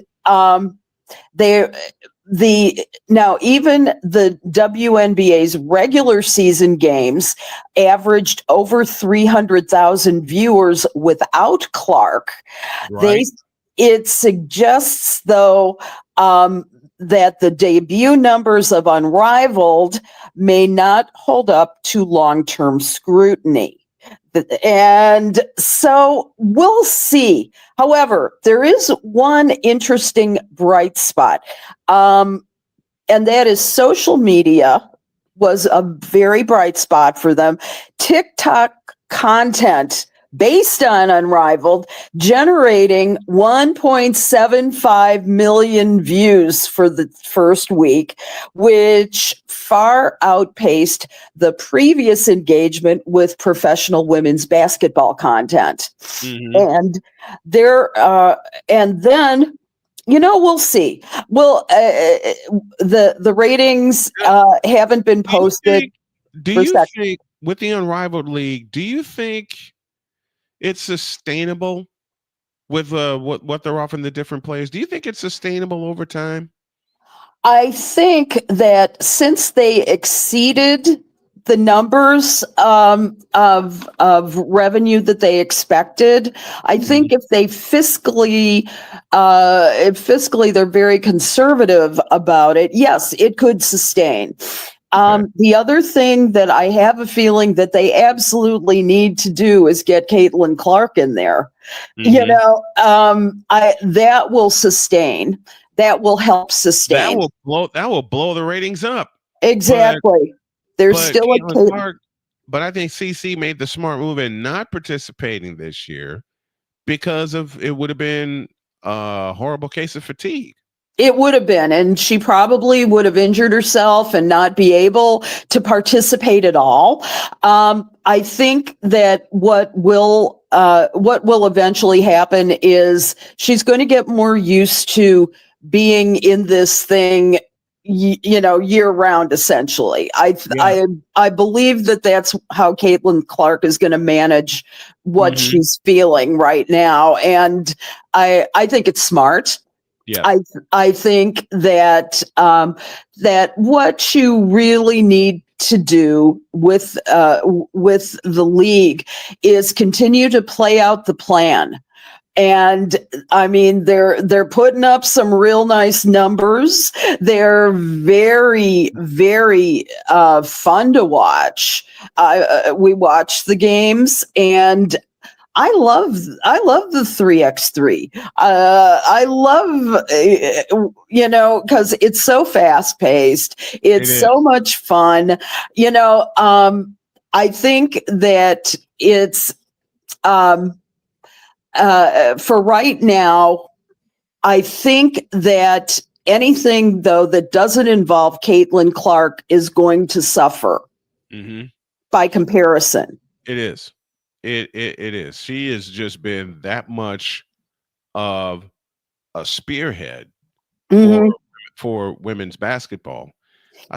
now even the WNBA's regular season games averaged over 300,000 viewers without Clark. It suggests, though, that the debut numbers of Unrivaled may not hold up to long-term scrutiny. And so we'll see. However, there is one interesting bright spot, and that is social media was a very bright spot for them. TikTok content based on Unrivaled, generating 1.75 million views for the first week, which far outpaced the previous engagement with professional women's basketball content. And and then, we'll see. Well, the ratings haven't been posted. Do you think with the Unrivaled League, do you think it's sustainable with what they're offering the different players? Do you think it's sustainable over time? I think that since they exceeded the numbers of revenue that they expected, I think if they fiscally they're very conservative about it, yes, it could sustain. The other thing that I have a feeling that they absolutely need to do is get Caitlin Clark in there. That will sustain. That will help sustain. That will blow the ratings up. Exactly. There's still a Clark, but I think CC made the smart move in not participating this year because it would have been a horrible case of fatigue. It would have been, and she probably would have injured herself and not be able to participate at all. I think that what will eventually happen is she's going to get more used to being in this thing, year round, essentially. I believe that that's how Caitlin Clark is going to manage what she's feeling right now. And I think it's smart. Yeah. I think that that what you really need to do with the league is continue to play out the plan And I mean, they're putting up some real nice numbers. They're very, very fun to watch. We watch the games, and I love the 3x3. I love because it's so fast paced. It's so much fun. I think that it's for right now. I think that anything though that doesn't involve Caitlin Clark is going to suffer by comparison. It is. It is. She has just been that much of a spearhead for women's basketball.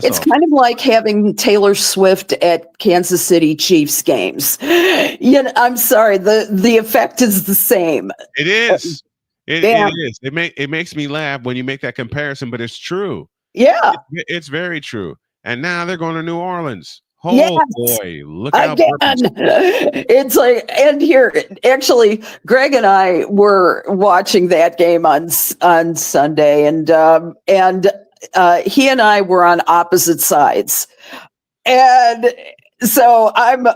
It's kind of like having Taylor Swift at Kansas City Chiefs games. I'm sorry, the effect is the same. It is. It is. It makes me laugh when you make that comparison, but it's true. Yeah, it's very true. And now they're going to New Orleans. Oh yes. boy, look out! Again, it's like, and here, actually, Greg and I were watching that game on Sunday, and he and I were on opposite sides, and so I'm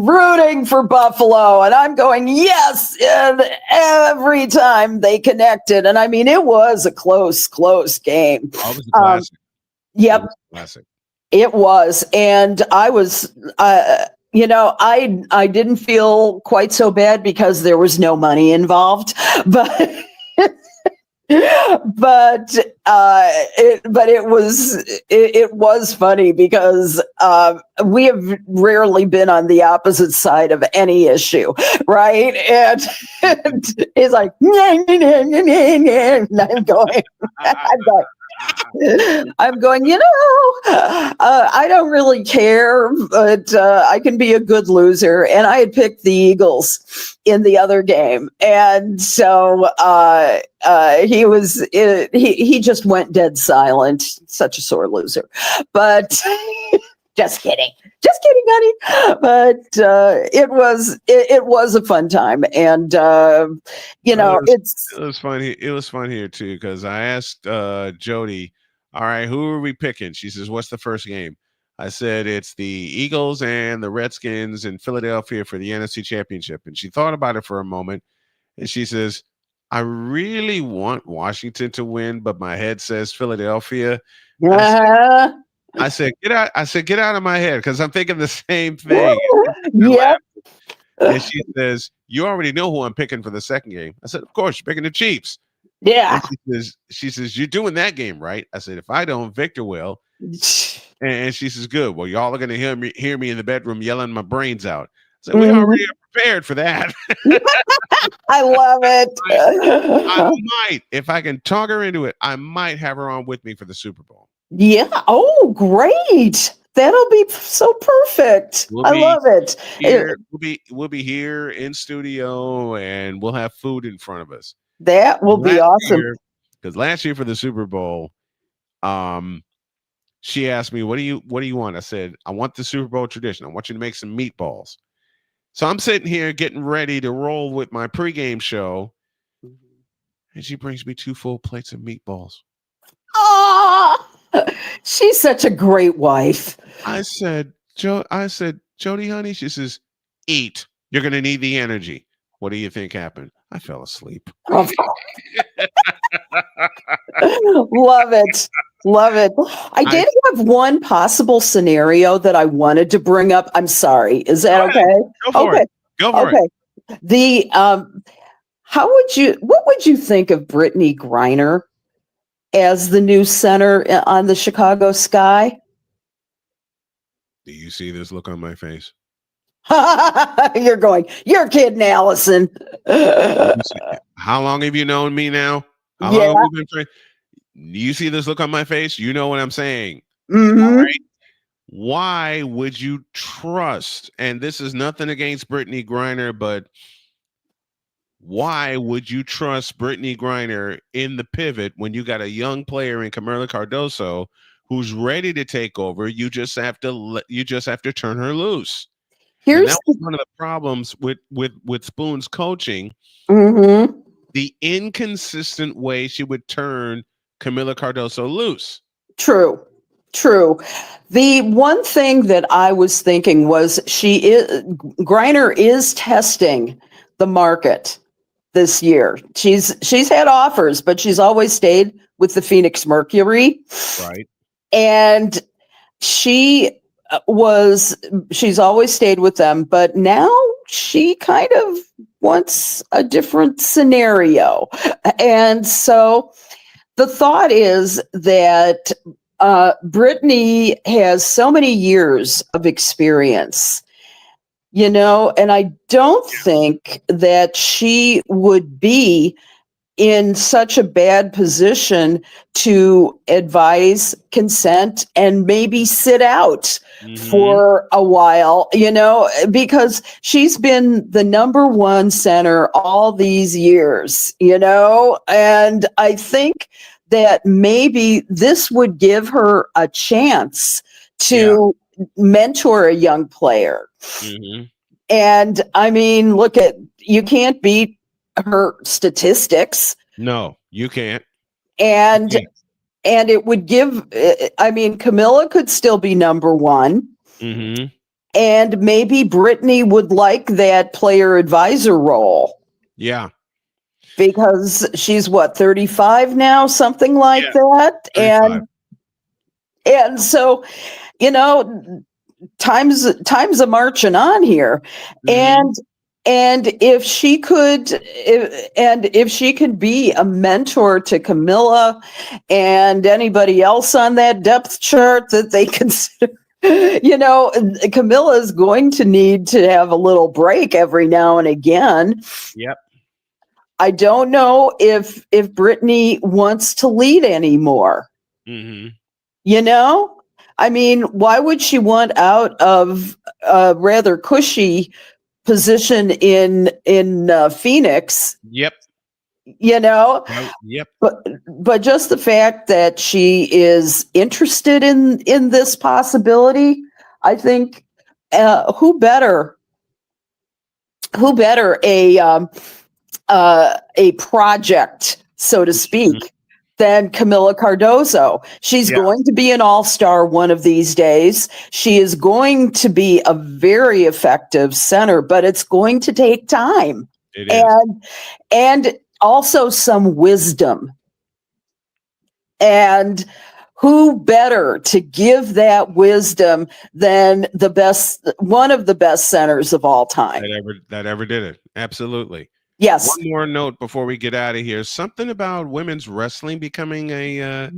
rooting for Buffalo, and I'm going yes, and every time they connected, and I mean it was a close game. Oh, it was a classic. Yep, classic. It was, and I was, I didn't feel quite so bad because there was no money involved, but. But it was funny because we have rarely been on the opposite side of any issue, right? And it's like, and I'm going, I don't really care, but I can be a good loser. And I had picked the Eagles in the other game. And so he just went dead silent. Such a sore loser. But just kidding, honey. But it was a fun time, and it was funny. It was fun here too because I asked Jody, "All right, who are we picking?" She says, "What's the first game?" I said, "It's the Eagles and the Redskins in Philadelphia for the NFC Championship." And she thought about it for a moment, and she says, "I really want Washington to win, but my head says Philadelphia." I said, "Get out!" I said, "Get out of my head," because I'm thinking the same thing. Yeah. And she says, "You already know who I'm picking for the second game." I said, "Of course, you're picking the Chiefs." Yeah. And she says, "You're doing that game, right?" I said, "If I don't, Victor will." And she says, "Good. Well, y'all are going to hear me in the bedroom yelling my brains out." I said, "We already are prepared for that." I love it. I might, if I can talk her into it, I might have her on with me for the Super Bowl. Yeah. Oh, great. That'll be so perfect. I love it. We'll be here in studio, and we'll have food in front of us. That will be awesome. Because last year for the Super Bowl, she asked me, what do you want?" I said, "I want the Super Bowl tradition. I want you to make some meatballs." So I'm sitting here getting ready to roll with my pregame show, and she brings me 2 full plates of meatballs. Oh, she's such a great wife. I said, "Jody, honey," she says, "Eat. You're going to need the energy." What do you think happened? I fell asleep. Love it. Love it. I did have one possible scenario that I wanted to bring up. I'm sorry. Is that okay? Go for it. Go for it. The what would you think of Brittany Griner as the new center on the Chicago Sky? Do you see this look on my face? You're kidding, Allison. How long have you known me now? How long have we been friends? You see this look on my face? You know what I'm saying. Mm-hmm. All right. Why would you trust? And this is nothing against Brittany Griner, but why would you trust Brittany Griner in the pivot when you got a young player in Camila Cardoso who's ready to take over? You just have to turn her loose. And that was one of the problems with Spoon's coaching. Mm-hmm. The inconsistent way she would turn Camila Cardoso loose. True. The one thing that I was thinking was Griner is testing the market this year. She's had offers, but she's always stayed with the Phoenix Mercury. Right. And she's always stayed with them, but now she kind of wants a different scenario. And so the thought is that Brittany has so many years of experience, and I don't think that she would be in such a bad position to advise, consent, and maybe sit out for a while, because she's been the number one center all these years, and I think that maybe this would give her a chance to mentor a young player. And I mean, you can't beat her statistics. No, you can't. And it would give, Camilla could still be number one. And maybe Brittany would like that player advisor role. Yeah. Because she's 35 now, something like that. 35. And so, time's a marching on here. And if she could be a mentor to Camilla and anybody else on that depth chart that they consider, Camilla is going to need to have a little break every now and again. Yep. I don't know if Brittany wants to lead anymore. Why would she want out of a rather cushy position in Phoenix? Yep. Yep. But just the fact that she is interested in this possibility, I think, who better a project, so to speak, than Camila Cardoso. She's going to be an all-star one of these days. She is going to be a very effective center, but it's going to take time. It is. And also some wisdom. And who better to give that wisdom than one of the best centers of all time that ever did it? Absolutely. Yes. One more note before we get out of here. Something about women's wrestling becoming a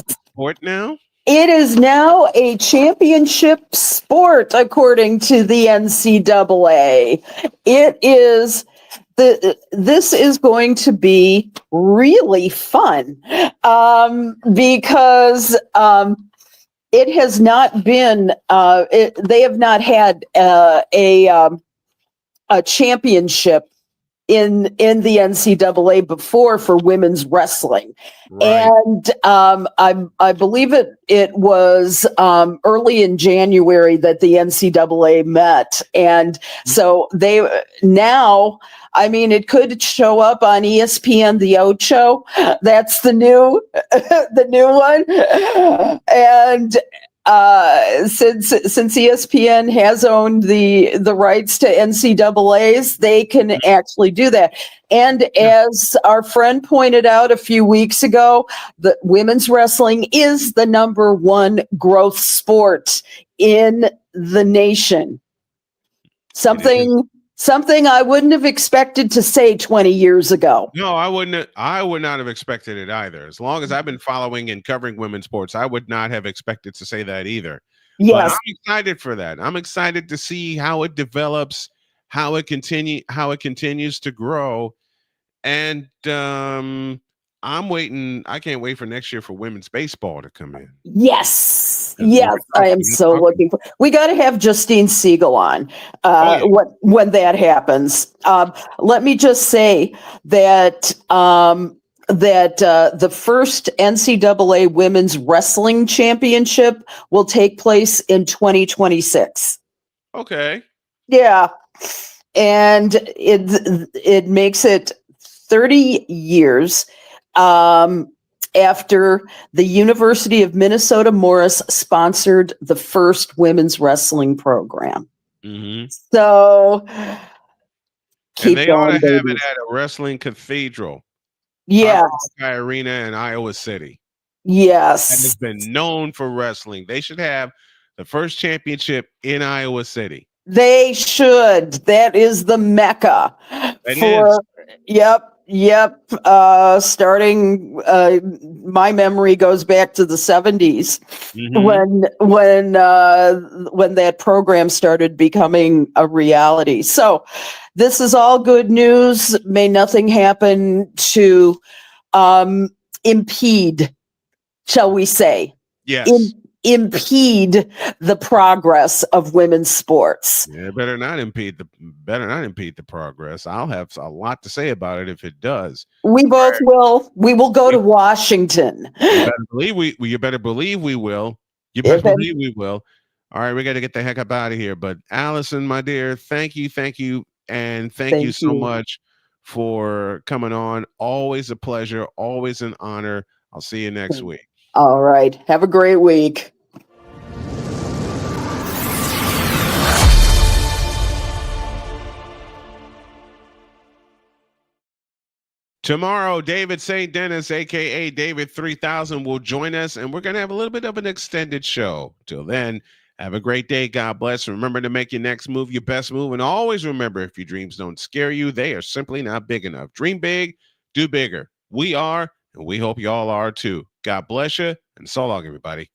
sport now. It is now a championship sport, according to the NCAA. This is going to be really fun because it has not been. They have not had a championship in the NCAA before for women's wrestling. Right. And I believe it was early in January that the NCAA met. And so it could show up on ESPN The Ocho. That's the new one. And since ESPN has owned the rights to NCAAs, they can actually do that. And as our friend pointed out a few weeks ago, the women's wrestling is the number one growth sport in the nation. Something I wouldn't have expected to say 20 years ago. No, I wouldn't. I would not have expected it either. As long as I've been following and covering women's sports, I would not have expected to say that either. Yes. But I'm excited for that. I'm excited to see how it develops, how it continues to grow. And I'm waiting. I can't wait for next year for women's baseball to come in. Yes. I am so looking for. We got to have Justine Siegel on when that happens. Let me just say that the first NCAA Women's Wrestling Championship will take place in 2026. Okay. Yeah. And it makes it 30 years after the University of Minnesota Morris sponsored the first women's wrestling program. Mm-hmm. So And they ought to going, have baby. it at a wrestling cathedral. Yes. Hawkeye Arena in Iowa City. Yes. And has been known for wrestling. They should have the first championship in Iowa City. They should. That is the Mecca for. Yep. Starting, my memory goes back to the 70s when that program started becoming a reality. So this is all good news. May nothing happen to impede, shall we say? Yes. Impede the progress of women's sports. Yeah, better not impede the progress. I'll have a lot to say about it if it does. We both will. We will go to Washington. You better believe you better believe we will. You better believe we will. All right, we got to get the heck up out of here. But Allison, my dear, thank you, and thank you so much for coming on. Always a pleasure, always an honor. I'll see you next week. All right. Have a great week. Tomorrow, David St. Dennis, aka David 3000, will join us, and we're going to have a little bit of an extended show. Till then, have a great day. God bless. Remember to make your next move your best move. And always remember, if your dreams don't scare you, they are simply not big enough. Dream big, do bigger. We are, and we hope you all are too. God bless you, and so long, everybody.